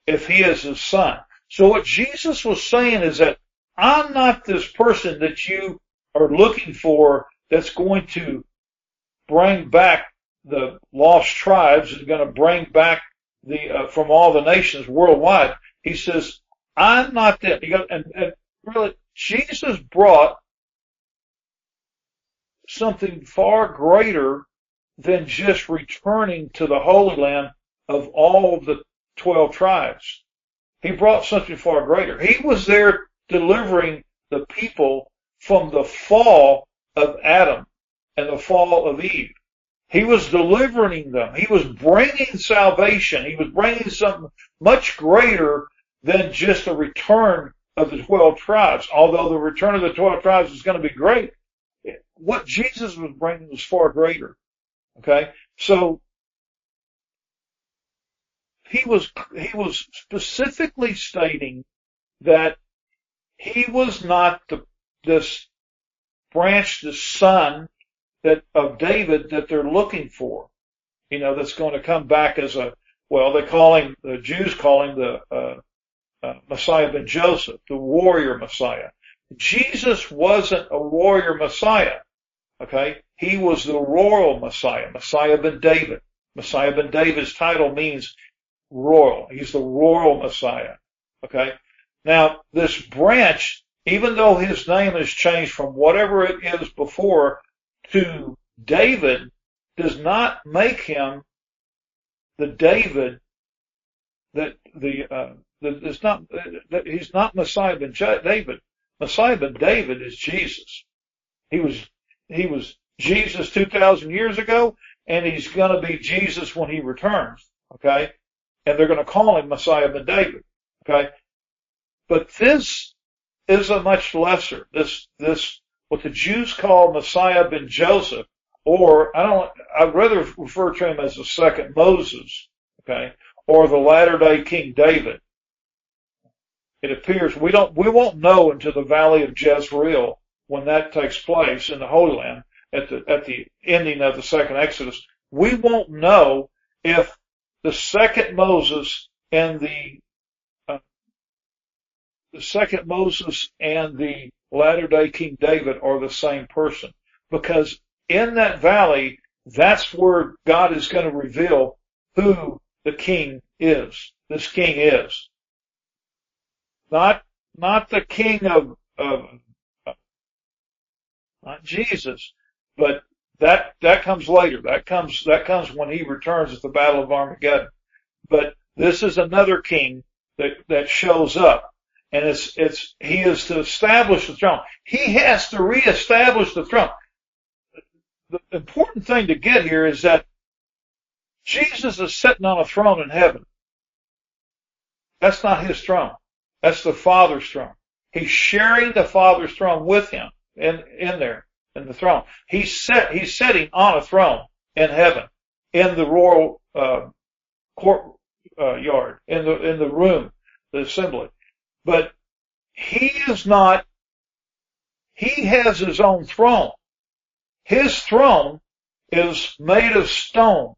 Speaker 1: if he is his son? So what Jesus was saying is that I'm not this person that you are looking for that's going to bring back the lost tribes, is going to bring back from all the nations worldwide. He says, I'm not that. And really, Jesus brought something far greater than just returning to the Holy Land of all of the 12 tribes. He brought something far greater. He was there delivering the people from the fall of Adam and the fall of Eve. He was delivering them. He was bringing salvation. He was bringing something much greater than just a return of the 12 tribes. Although the return of the 12 tribes is going to be great, what Jesus was bringing was far greater. Okay? So, he was specifically stating that he was not this branch, the son of David that they're looking for. You know, that's going to come back as the Jews call him the Messiah ben Joseph, the warrior Messiah. Jesus wasn't a warrior Messiah. Okay? He was the royal Messiah, Messiah ben David. Messiah ben David's title means royal. He's the royal Messiah. Okay? Now, this branch, even though his name has changed from whatever it is before to David, does not make him the David he's not Messiah ben David. Messiah ben David is Jesus. He was Jesus 2,000 years ago, and he's going to be Jesus when he returns. Okay? And they're going to call him Messiah ben David. Okay? But this is a much lesser. This what the Jews call Messiah ben Joseph, or I'd rather refer to him as the second Moses, okay, or the latter-day King David. It appears we won't know until the Valley of Jezreel when that takes place in the Holy Land at the ending of the second Exodus. We won't know if the second Moses and the latter-day King David are the same person, because in that valley, that's where God is going to reveal who the king is. This king is not the king of not Jesus, but that comes later. That comes when he returns at the Battle of Armageddon. But this is another king that shows up. And he is to establish the throne. He has to reestablish the throne. The important thing to get here is that Jesus is sitting on a throne in heaven. That's not his throne. That's the Father's throne. He's sharing the Father's throne with him in there, in the throne. He's sitting on a throne in heaven, in the royal courtyard, in the room, the assembly. But he has his own throne. His throne is made of stone.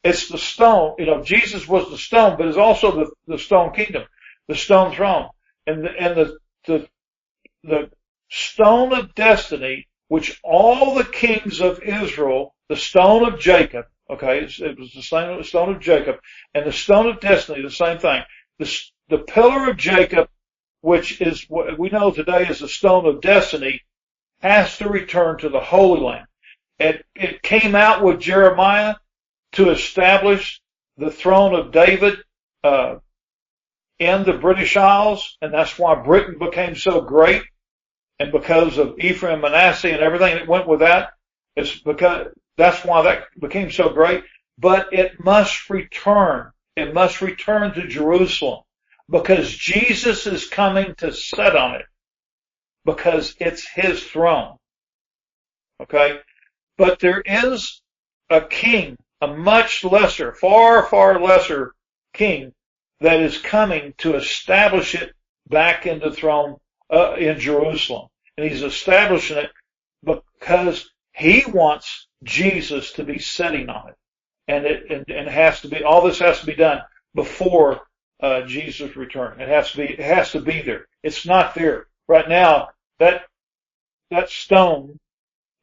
Speaker 1: It's the stone, Jesus was the stone, but it's also the stone kingdom, the stone throne. And the stone of destiny, which all the kings of Israel, the stone of Jacob, okay, it was the stone of Jacob, and the stone of destiny, the same thing. The pillar of Jacob, which is what we know today as the stone of destiny, has to return to the Holy Land. It came out with Jeremiah to establish the throne of David in the British Isles, and that's why Britain became so great. And because of Ephraim, Manasseh, and everything that went with that, that's why that became so great. But it must return. It must return to Jerusalem, because Jesus is coming to sit on it, because it's his throne. Okay? But there is a king, a much lesser, far, far lesser king that is coming to establish it back in the throne in Jerusalem. And he's establishing it because he wants Jesus to be sitting on it. And it has to be, all this has to be done before Jesus' return. It has to be there. It's not there. Right now, that stone,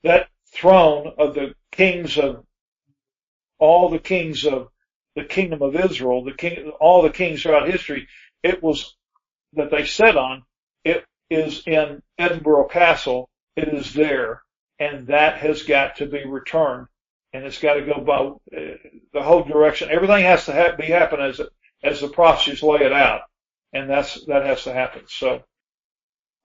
Speaker 1: that throne of the kings of all the kings of the kingdom of Israel, all the kings throughout history, it was that they sat on, it is in Edinburgh Castle. It is there, and that has got to be returned, and it's got to go by the whole direction. Everything has to be happen as the prophecies lay it out, and that has to happen. So,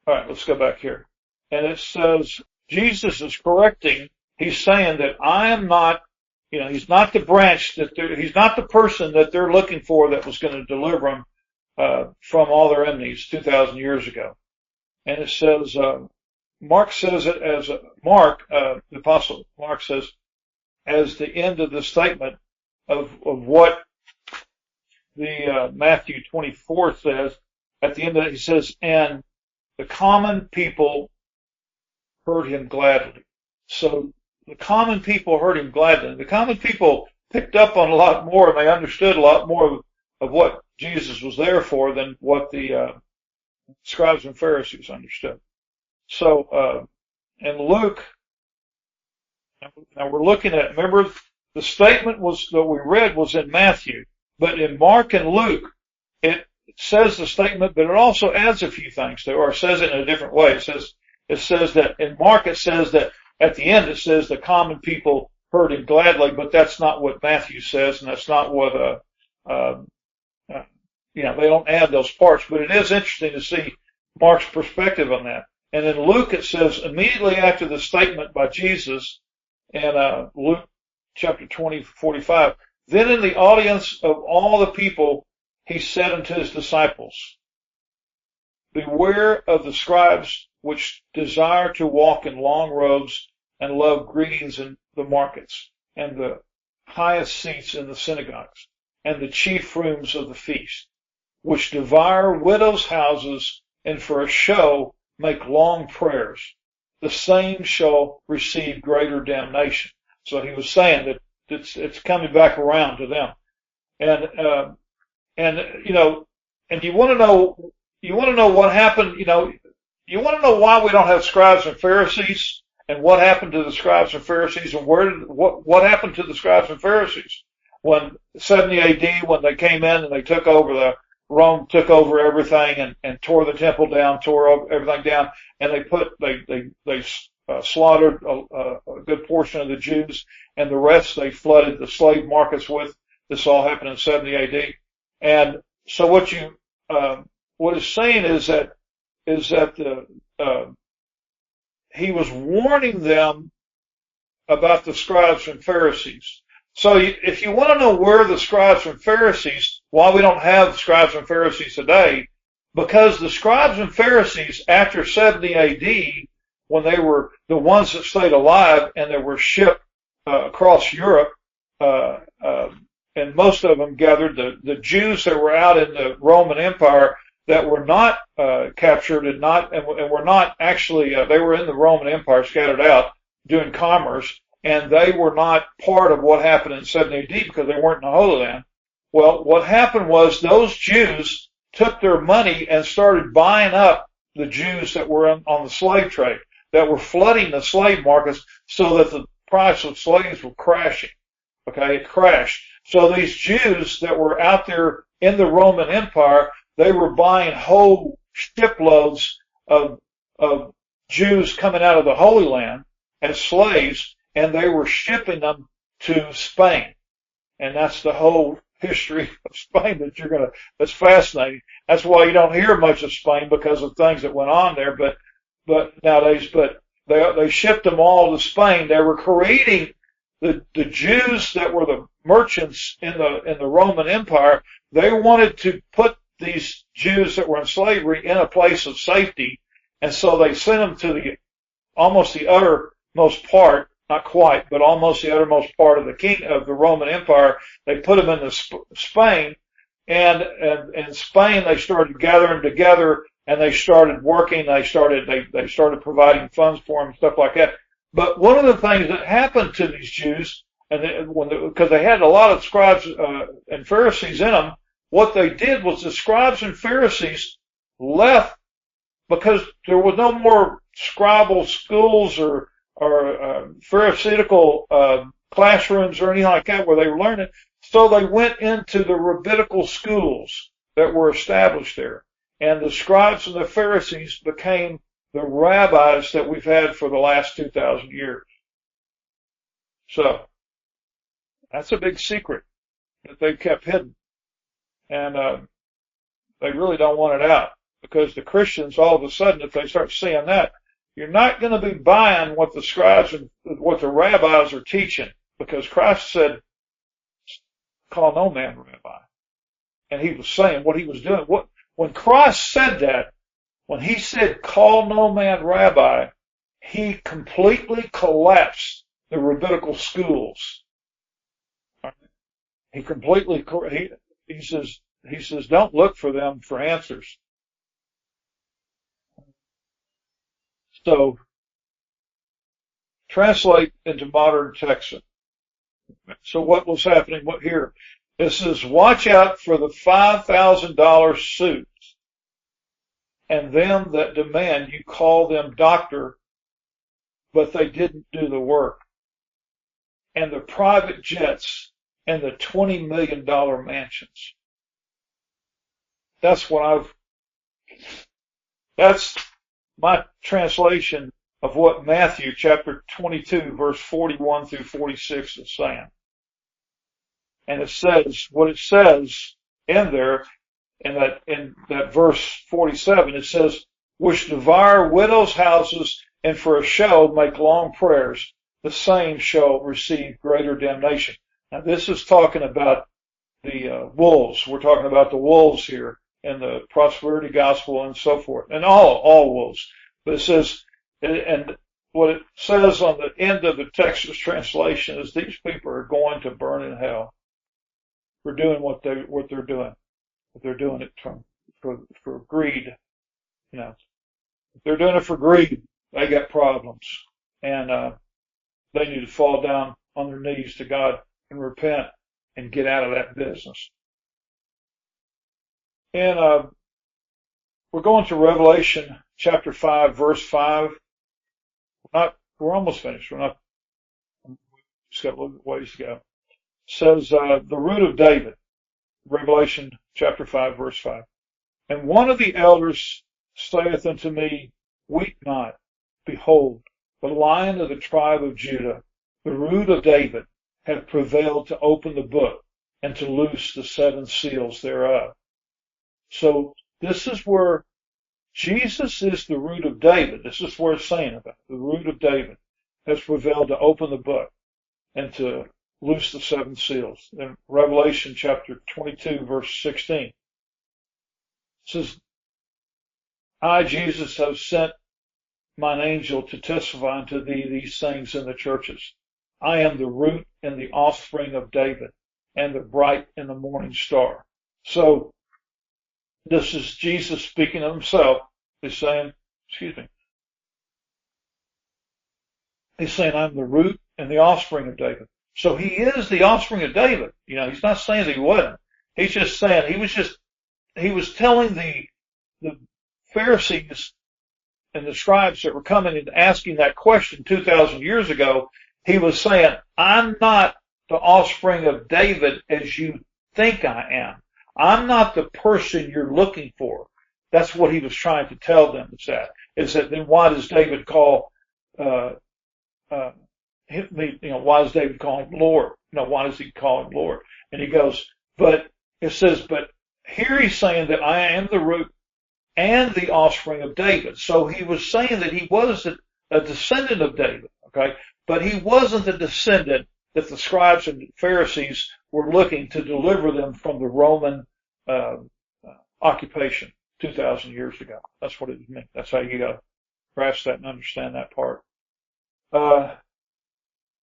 Speaker 1: all right, let's go back here, and it says Jesus is correcting. He's saying that I am not. He's not the branch he's not the person that they're looking for that was going to deliver them from all their enemies 2,000 years ago. And it says, Mark says it as the apostle Mark says, as the end of the statement of what the Matthew 24 says. At the end of it, he says, and the common people heard him gladly. So the common people heard him gladly. The common people picked up on a lot more, and they understood a lot more of what Jesus was there for than what the scribes and Pharisees understood. So, in Luke, now we're looking at, remember, the statement that we read was in Matthew, but in Mark and Luke, it says the statement, but it also adds a few things to it, or says it in a different way. It says that in Mark, it says that at the end, it says the common people heard him gladly, but that's not what Matthew says, and that's not what, they don't add those parts. But it is interesting to see Mark's perspective on that. And in Luke it says, immediately after the statement by Jesus in Luke chapter 20:45, then in the audience of all the people, he said unto his disciples, beware of the scribes which desire to walk in long robes and love greetings in the markets and the highest seats in the synagogues and the chief rooms of the feast, which devour widows' houses and for a show make long prayers. The same shall receive greater damnation. So he was saying that it's coming back around to them. And you want to know what happened, you want to know why we don't have scribes and Pharisees and what happened to the scribes and Pharisees and what happened to the scribes and Pharisees when 70 AD, when they came in and they took over Rome took over everything and tore the temple down, tore everything down, and they slaughtered a good portion of the Jews, and the rest they flooded the slave markets with. This all happened in 70 AD. And so what it's saying is that he was warning them about the scribes and Pharisees. So if you want to know where the scribes and Pharisees, why we don't have scribes and Pharisees today, because the scribes and Pharisees after 70 AD, when they were the ones that stayed alive and they were shipped across Europe, and most of them gathered, the Jews that were out in the Roman Empire that were not captured and were not actually, they were in the Roman Empire scattered out doing commerce, and they were not part of what happened in 70 AD because they weren't in the Holy Land. Well, what happened was those Jews took their money and started buying up the Jews that were on the slave trade, that were flooding the slave markets so that the price of slaves were crashing. Okay, it crashed. So these Jews that were out there in the Roman Empire, they were buying whole shiploads of Jews coming out of the Holy Land as slaves, and they were shipping them to Spain. And that's the whole history of Spain that's fascinating. That's why you don't hear much of Spain, because of things that went on there, but nowadays, they shipped them all to Spain. They were creating the Jews that were the merchants in the Roman Empire. They wanted to put these Jews that were in slavery in a place of safety, and so they sent them to almost the uttermost part, not quite, but almost the uttermost part of the Roman Empire. They put them into Spain, and in Spain they started gathering together and they started working. They started providing funds for them, stuff like that. But one of the things that happened to these Jews, because they had a lot of scribes and Pharisees in them, what they did was the scribes and Pharisees left because there was no more scribal schools or Pharisaical classrooms or anything like that where they were learning. So they went into the rabbinical schools that were established there. And the scribes and the Pharisees became the rabbis that we've had for the last 2,000 years. So that's a big secret that they've kept hidden. And they really don't want it out, because the Christians, all of a sudden, if they start seeing that, you're not going to be buying what the scribes and what the rabbis are teaching, because Christ said, call no man rabbi. And he was saying what he was doing. When Christ said that, when he said, call no man rabbi, he completely collapsed the rabbinical schools. He completely, he says, don't look for them for answers. So, translate into modern Texan. So what was happening here? It says, watch out for the $5,000 suits and them that demand you call them doctor, but they didn't do the work. And the private jets and the $20 million mansions. That's my translation of what Matthew chapter 22 verse 41 through 46 is saying. And it says, what it says in there, in that verse 47, it says, which devour widows' houses, and for a show make long prayers, the same shall receive greater damnation. Now this is talking about the wolves. We're talking about the wolves here in the prosperity gospel and so forth, and all wolves. But it says, and what it says on the end of the Texas translation is these people are going to burn in hell for doing what they're doing. If they're doing it for greed, you know, if they're doing it for greed, they got problems, and they need to fall down on their knees to God and repent and get out of that business. And we're going to Revelation chapter 5, verse 5. We're almost finished. Just got a little ways to go. It says, the root of David, Revelation chapter 5, verse 5. And one of the elders saith unto me, Weep not. Behold, the Lion of the tribe of Judah, the root of David, hath prevailed to open the book and to loose the seven seals thereof. So this is where Jesus is the root of David. This is what it's saying about the root of David has prevailed to open the book and to loose the seven seals. In Revelation chapter 22, verse 16, it says, I, Jesus, have sent mine angel to testify unto thee these things in the churches. I am the root and the offspring of David, and the bright and the morning star. So, this is Jesus speaking of himself. He's saying, he's saying, I'm the root and the offspring of David. So he is the offspring of David. You know, he's not saying that he wasn't. He's just saying, he was telling the Pharisees and the scribes that were coming and asking that question 2,000 years ago, he was saying, I'm not the offspring of David as you think I am. I'm not the person you're looking for. That's what he was trying to tell them. Is that then why does David call, why does David call him Lord? Why does he call him Lord? And he goes, but here he's saying that I am the root and the offspring of David. So he was saying that he was a descendant of David, okay? But he wasn't the descendant that the scribes and Pharisees were looking to deliver them from the Roman occupation 2,000 years ago. That's what it meant. That's how you got to grasp that and understand that part.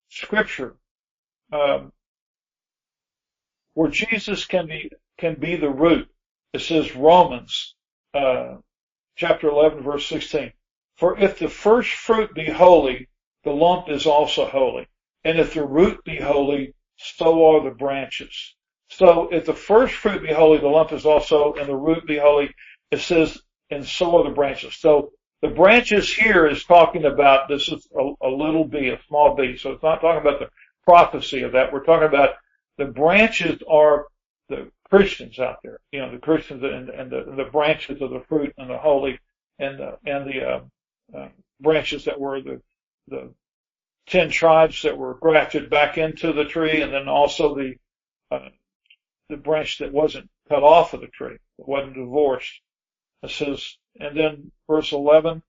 Speaker 1: Scripture, where Jesus can be the root. It says Romans chapter 11, verse 16. For if the first fruit be holy, the lump is also holy. And if the root be holy, so are the branches. So if the first fruit be holy, the lump is also, and the root be holy, it says, and so are the branches. So the branches here is talking about, this is a little b, a small b. So it's not talking about the prophecy of that. We're talking about the branches are the Christians out there, the Christians and the branches of the fruit and the holy and the branches that were the 10 tribes that were grafted back into the tree, and then also the branch that wasn't cut off of the tree, that wasn't divorced. It says, and then verse 11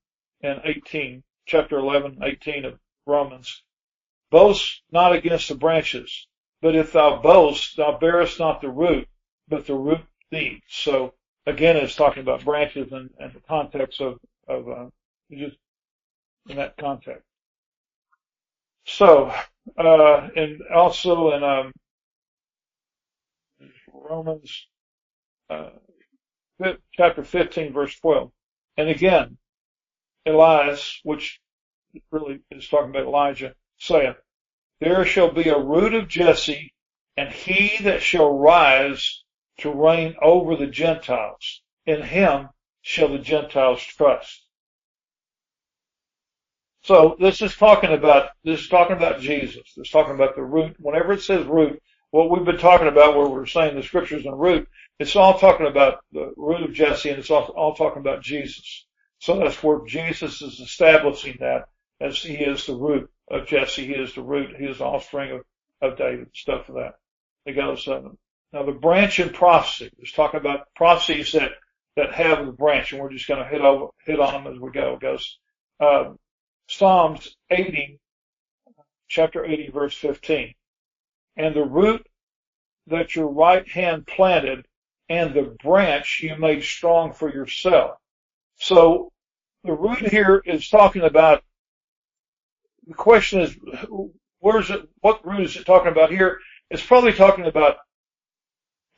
Speaker 1: and 18, chapter 11, 18 of Romans, boast not against the branches, but if thou boast, thou bearest not the root, but the root thee. So again, it's talking about branches and the context of just in that context. So, and also in Romans chapter 15, verse 12, and again, Elias, which really is talking about Elijah, saith, there shall be a root of Jesse, and he that shall rise to reign over the Gentiles. In him shall the Gentiles trust. So this is talking about Jesus. It's talking about the root. Whenever it says root, what we've been talking about where we're saying the scriptures and root, it's all talking about the root of Jesse, and it's all talking about Jesus. So that's where Jesus is establishing that as he is the root of Jesse. He is the root. He is the offspring of David, stuff of that. It goes, now the branch in prophecy. It's talking about prophecies that that have the branch, and we're just going to hit on them as we go. It goes, Psalms 80, chapter 80, verse 15. And the root that your right hand planted, and the branch you made strong for yourself. So the root here is talking about, the question is, what root is it talking about here? It's probably talking about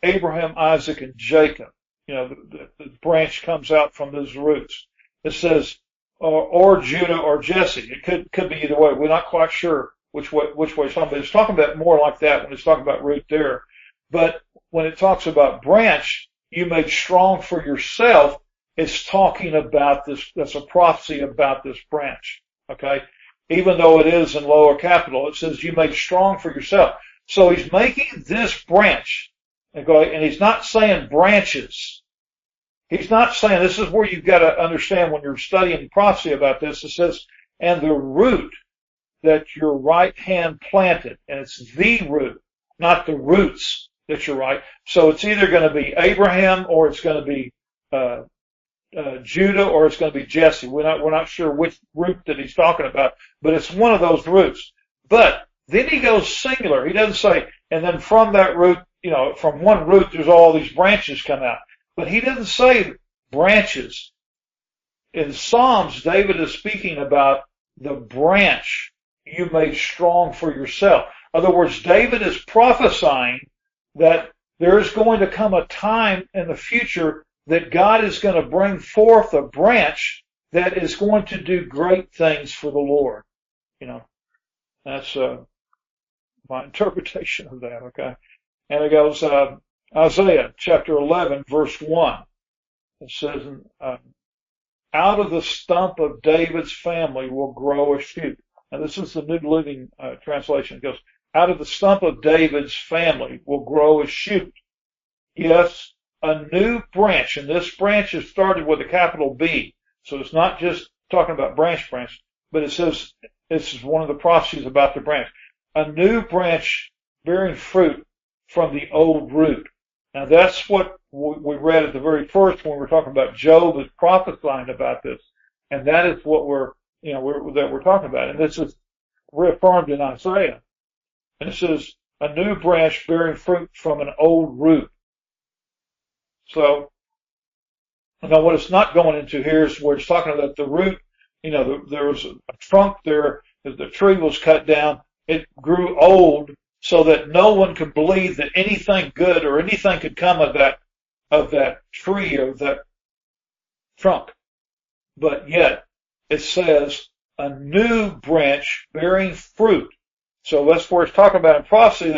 Speaker 1: Abraham, Isaac, and Jacob. The branch comes out from those roots. It says, or Judah or Jesse. It could be either way. We're not quite sure which way it's talking about. It's talking about more like that when it's talking about root there. But when it talks about branch, you made strong for yourself, it's talking about this. That's a prophecy about this branch. Okay? Even though it is in lower capital, it says you made strong for yourself. So he's making this branch. And he's not saying branches. He's not saying, this is where you've got to understand when you're studying prophecy about this. It says, and the root that your right hand planted. And it's the root, not the roots that you're right. So it's either going to be Abraham, or it's going to be Judah, or it's going to be Jesse. We're not sure which root that he's talking about, but it's one of those roots. But then he goes singular. He doesn't say, and then from that root, from one root, there's all these branches come out. But he doesn't say branches. In Psalms, David is speaking about the branch you made strong for yourself. In other words, David is prophesying that there is going to come a time in the future that God is going to bring forth a branch that is going to do great things for the Lord. That's my interpretation of that, okay? And it goes, Isaiah chapter 11, verse 1. It says, out of the stump of David's family will grow a shoot. Now this is the New Living Translation. It goes, out of the stump of David's family will grow a shoot. Yes, a new branch. And this branch is started with a capital B. So it's not just talking about branch, but it says, this is one of the prophecies about the branch. A new branch bearing fruit from the old root. Now that's what we read at the very first when we're talking about Job is prophesying about this, and that is what we're talking about. And this is reaffirmed in Isaiah. And it says a new branch bearing fruit from an old root. So now what it's not going into here is where it's talking about the root. There was a trunk there as the tree was cut down. It grew old, so that no one could believe that anything good or anything could come of that tree or that trunk. But yet, it says, a new branch bearing fruit. So that's where it's talking about in prophecy,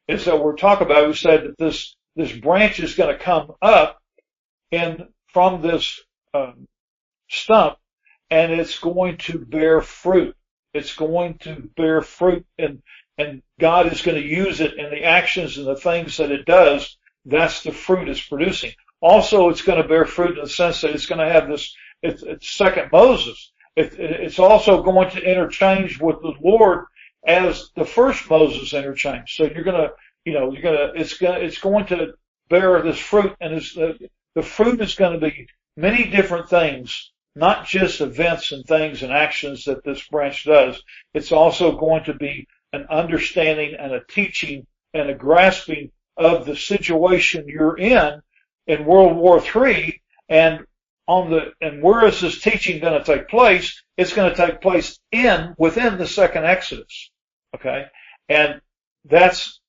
Speaker 1: we said that this branch is going to come up from this stump, and it's going to bear fruit. It's going to bear fruit, and God is going to use it in the actions and the things that it does. That's the fruit it's producing. Also, it's going to bear fruit in the sense that it's going to have this, it's second Moses. It's also going to interchange with the Lord as the first Moses interchanged. So it's going to bear this fruit, and the fruit is going to be many different things, not just events and things and actions that this branch does. It's also going to be an understanding and a teaching and a grasping of the situation you're in World War III, and where is this teaching going to take place? It's going to take place within the second Exodus. Okay? And that's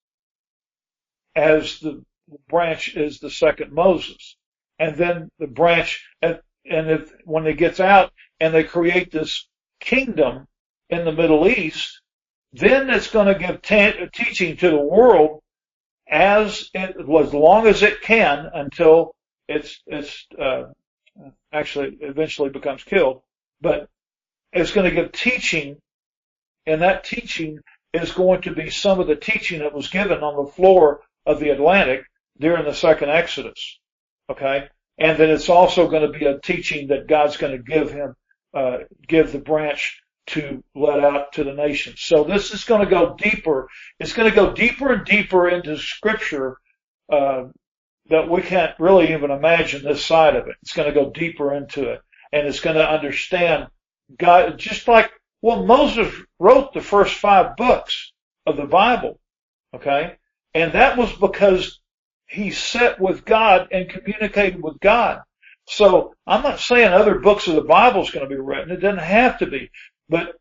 Speaker 1: as the branch is the second Moses. And then the branch, when it gets out and they create this kingdom in the Middle East, then it's going to give teaching to the world as long as it can until it's actually eventually becomes killed. But it's going to give teaching, and that teaching is going to be some of the teaching that was given on the floor of the Atlantic during the second Exodus. Okay? And then it's also going to be a teaching that God's going to give the branch to let out to the nations. So this is going to go deeper. It's going to go deeper and deeper into Scripture. that we can't really even imagine this side of it. It's going to go deeper into it, and it's going to understand God, just like, well, Moses wrote the first 5 books of the Bible, okay? And that was because he sat with God and communicated with God. So I'm not saying other books of the Bible is going to be written. It doesn't have to be. But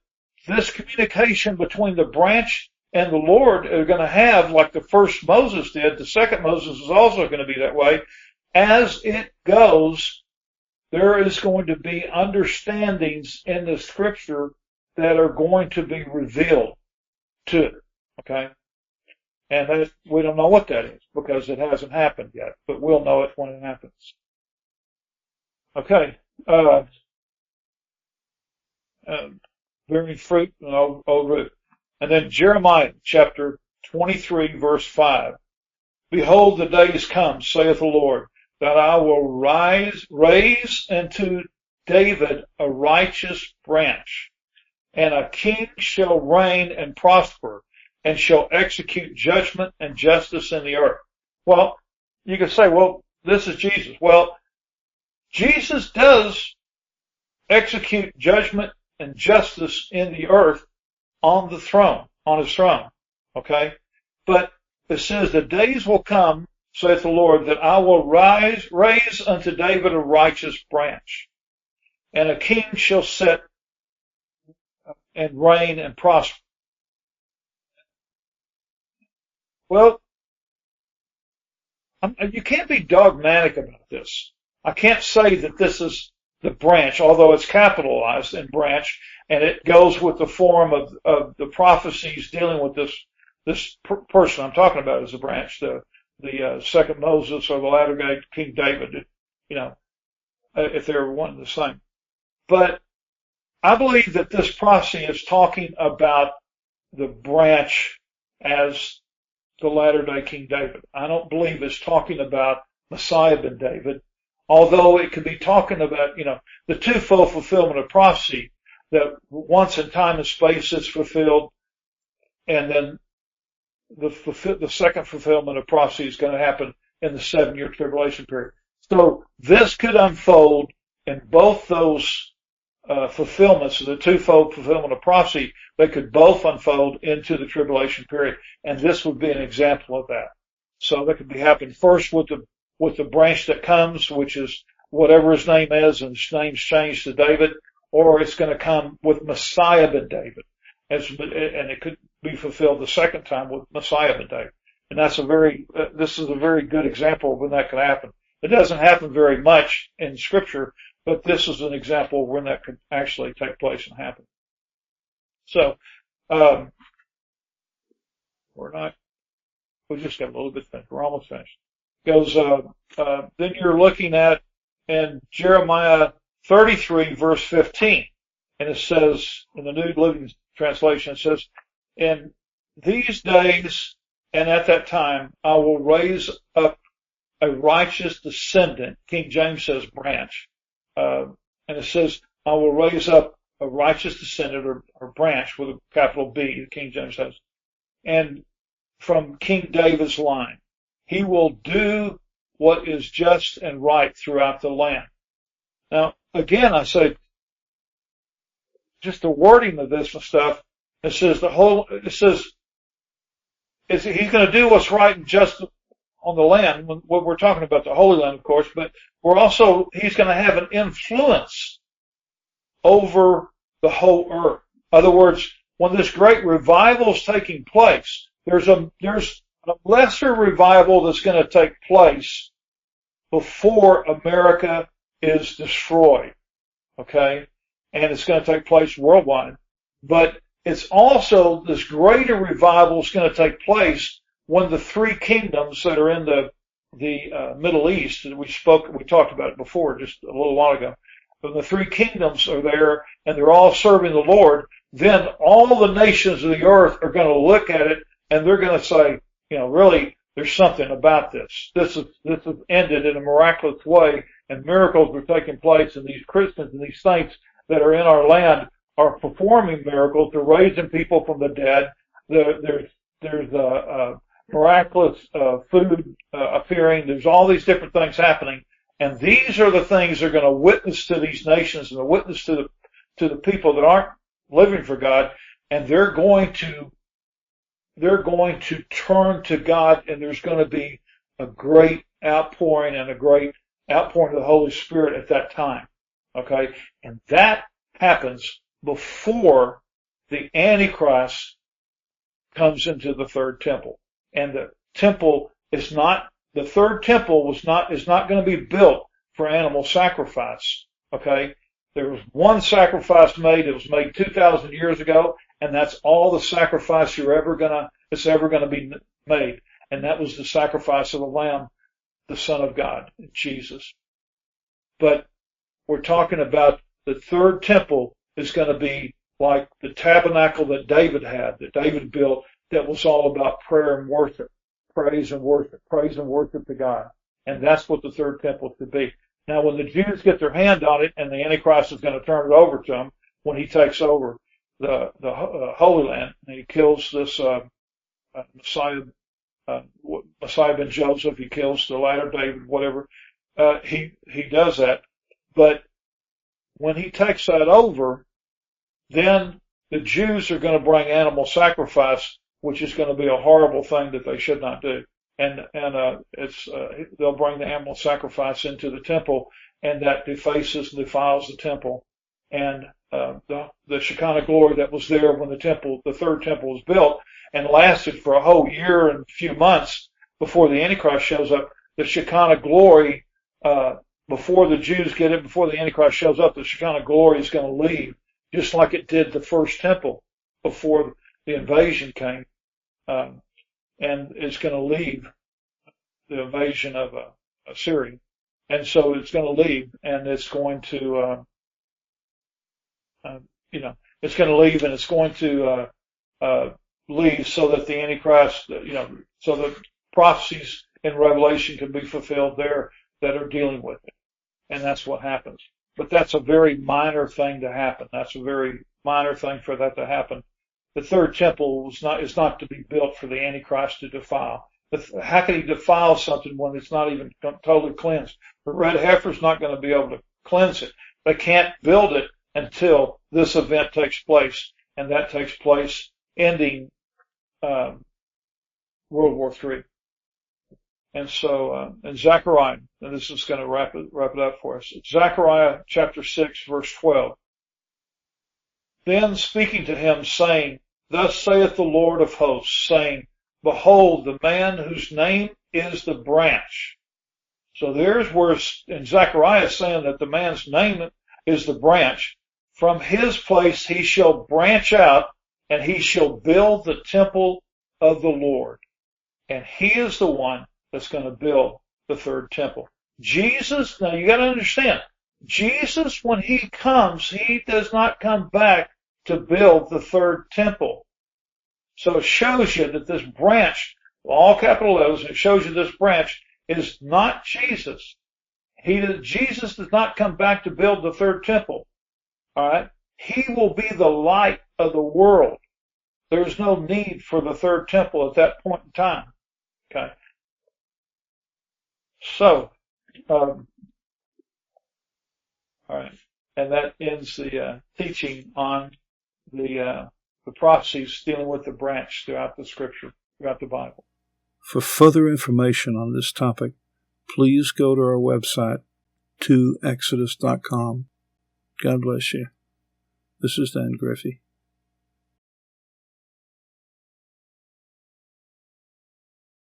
Speaker 1: this communication between the branch and the Lord are going to have, like the first Moses did, the second Moses is also going to be that way. As it goes, there is going to be understandings in the scripture that are going to be revealed to it. Okay? And that, we don't know what that is because it hasn't happened yet, but we'll know it when it happens. Okay. Bearing fruit and old root. And then Jeremiah chapter 23 verse 5. Behold, the days come, saith the Lord, that I will raise unto David a righteous branch, and a king shall reign and prosper, and shall execute judgment and justice in the earth. Well, you can say, well, this is Jesus. Well, Jesus does execute judgment and justice in the earth on the throne, on his throne. Okay? But it says, the days will come, saith the Lord, that I will raise unto David a righteous branch, and a king shall sit and reign and prosper. Well, you can't be dogmatic about this. I can't say that this is the branch, although it's capitalized in branch, and it goes with the form of the prophecies dealing with this person I'm talking about as a branch, the second Moses or the latter day King David, if they're one and the same. But I believe that this prophecy is talking about the branch as the latter day King David. I don't believe it's talking about Messiah ben David, although it could be talking about, the twofold fulfillment of prophecy, that once in time and space it's fulfilled, and then the second fulfillment of prophecy is going to happen in the 7-year tribulation period. So this could unfold in both those fulfillments of the twofold fulfillment of prophecy. They could both unfold into the tribulation period, and this would be an example of that. So that could be happening first with the branch that comes, which is whatever his name is, and his name's changed to David, or it's going to come with Messiah ben David, and it could be fulfilled the second time with Messiah ben David. And that's this is a very good example of when that could happen. It doesn't happen very much in Scripture, but this is an example of when that could actually take place and happen. So, we just got a little bit finished. We're almost finished. Goes, then you're looking at in Jeremiah 33 verse 15. And it says, in the New Living Translation, it says, in these days and at that time, I will raise up a righteous descendant. King James says branch. And it says, I will raise up a righteous descendant or branch with a capital B, the King James says, and from King David's line. He will do what is just and right throughout the land. Now, again, I say, just the wording of this and stuff, it says he's going to do what's right and just on the land. What we're talking about, the Holy Land, of course, but he's going to have an influence over the whole earth. In other words, when this great revival is taking place, there's a lesser revival that's going to take place before America is destroyed. Okay? And it's going to take place worldwide. But it's also this greater revival is going to take place when the 3 kingdoms that are in the Middle East, that we talked about it before just a little while ago, when the 3 kingdoms are there and they're all serving the Lord, then all the nations of the earth are going to look at it and they're going to say, really, there's something about this. This has ended in a miraculous way, and miracles are taking place, and these Christians and these saints that are in our land are performing miracles. They're raising people from the dead. There's miraculous food appearing. There's all these different things happening, and these are the things that are going to witness to these nations and the witness to the people that aren't living for God, and they're going to turn to God, and there's going to be a great outpouring and a great outpouring of the Holy Spirit at that time. Okay, and that happens before the Antichrist comes into the third temple. And the temple is not, the third temple is not going to be built for animal sacrifice. Okay? There was one sacrifice made. It was made 2,000 years ago, and that's all the sacrifice that's ever gonna be made. And that was the sacrifice of the Lamb, the Son of God, Jesus. But we're talking about the third temple is going to be like the tabernacle that David had, that David built, that was all about prayer and worship, praise and worship to God. And that's what the third temple should be. Now, when the Jews get their hand on it, and the Antichrist is going to turn it over to them when he takes over the Holy Land, and he kills this Messiah ben Joseph, he kills the latter David, whatever, he does that. But when he takes that over, then the Jews are going to bring animal sacrifice, which is going to be a horrible thing that they should not do. And they'll bring the animal sacrifice into the temple, and that defaces and defiles the temple. And the Shekinah glory that was there when the third temple was built, and lasted for a whole year and a few months before the Antichrist shows up, the Shekinah glory, before the Jews get it, before the Antichrist shows up, the Shekinah glory is going to leave, just like it did the first temple before the invasion came, and it's going to leave the invasion of Assyria. And so it's going to leave, and it's going to, it's going to leave, and it's going to leave so that the Antichrist, so the prophecies in Revelation can be fulfilled there that are dealing with it. And that's what happens. But that's a very minor thing to happen. That's a very minor thing for that to happen. The third temple is not to be built for the Antichrist to defile. How can he defile something when it's not even totally cleansed? The red heifer's not going to be able to cleanse it. They can't build it until this event takes place, and that takes place ending World War III. And so, in Zechariah, and this is going to wrap it up for us. Zechariah chapter 6, verse 12. Then speaking to him, saying, Thus saith the Lord of hosts, saying, Behold, the man whose name is the branch. So there's where, in Zechariah is saying that the man's name is the branch. From his place he shall branch out, and he shall build the temple of the Lord. And he is the one that's going to build the third temple. Jesus, now you got to understand, Jesus, when he comes, he does not come back to build the third temple. So it shows you that this branch, all capital letters, it shows you this branch is not Jesus. Jesus does not come back to build the third temple. All right? He will be the light of the world. There's no need for the third temple at that point in time. Okay? So, all right, and that ends the teaching on the prophecies dealing with the branch throughout the Scripture, throughout the Bible.
Speaker 2: For further information on this topic, please go to our website, 2exodus.com. God bless you. This is Dan Griffey.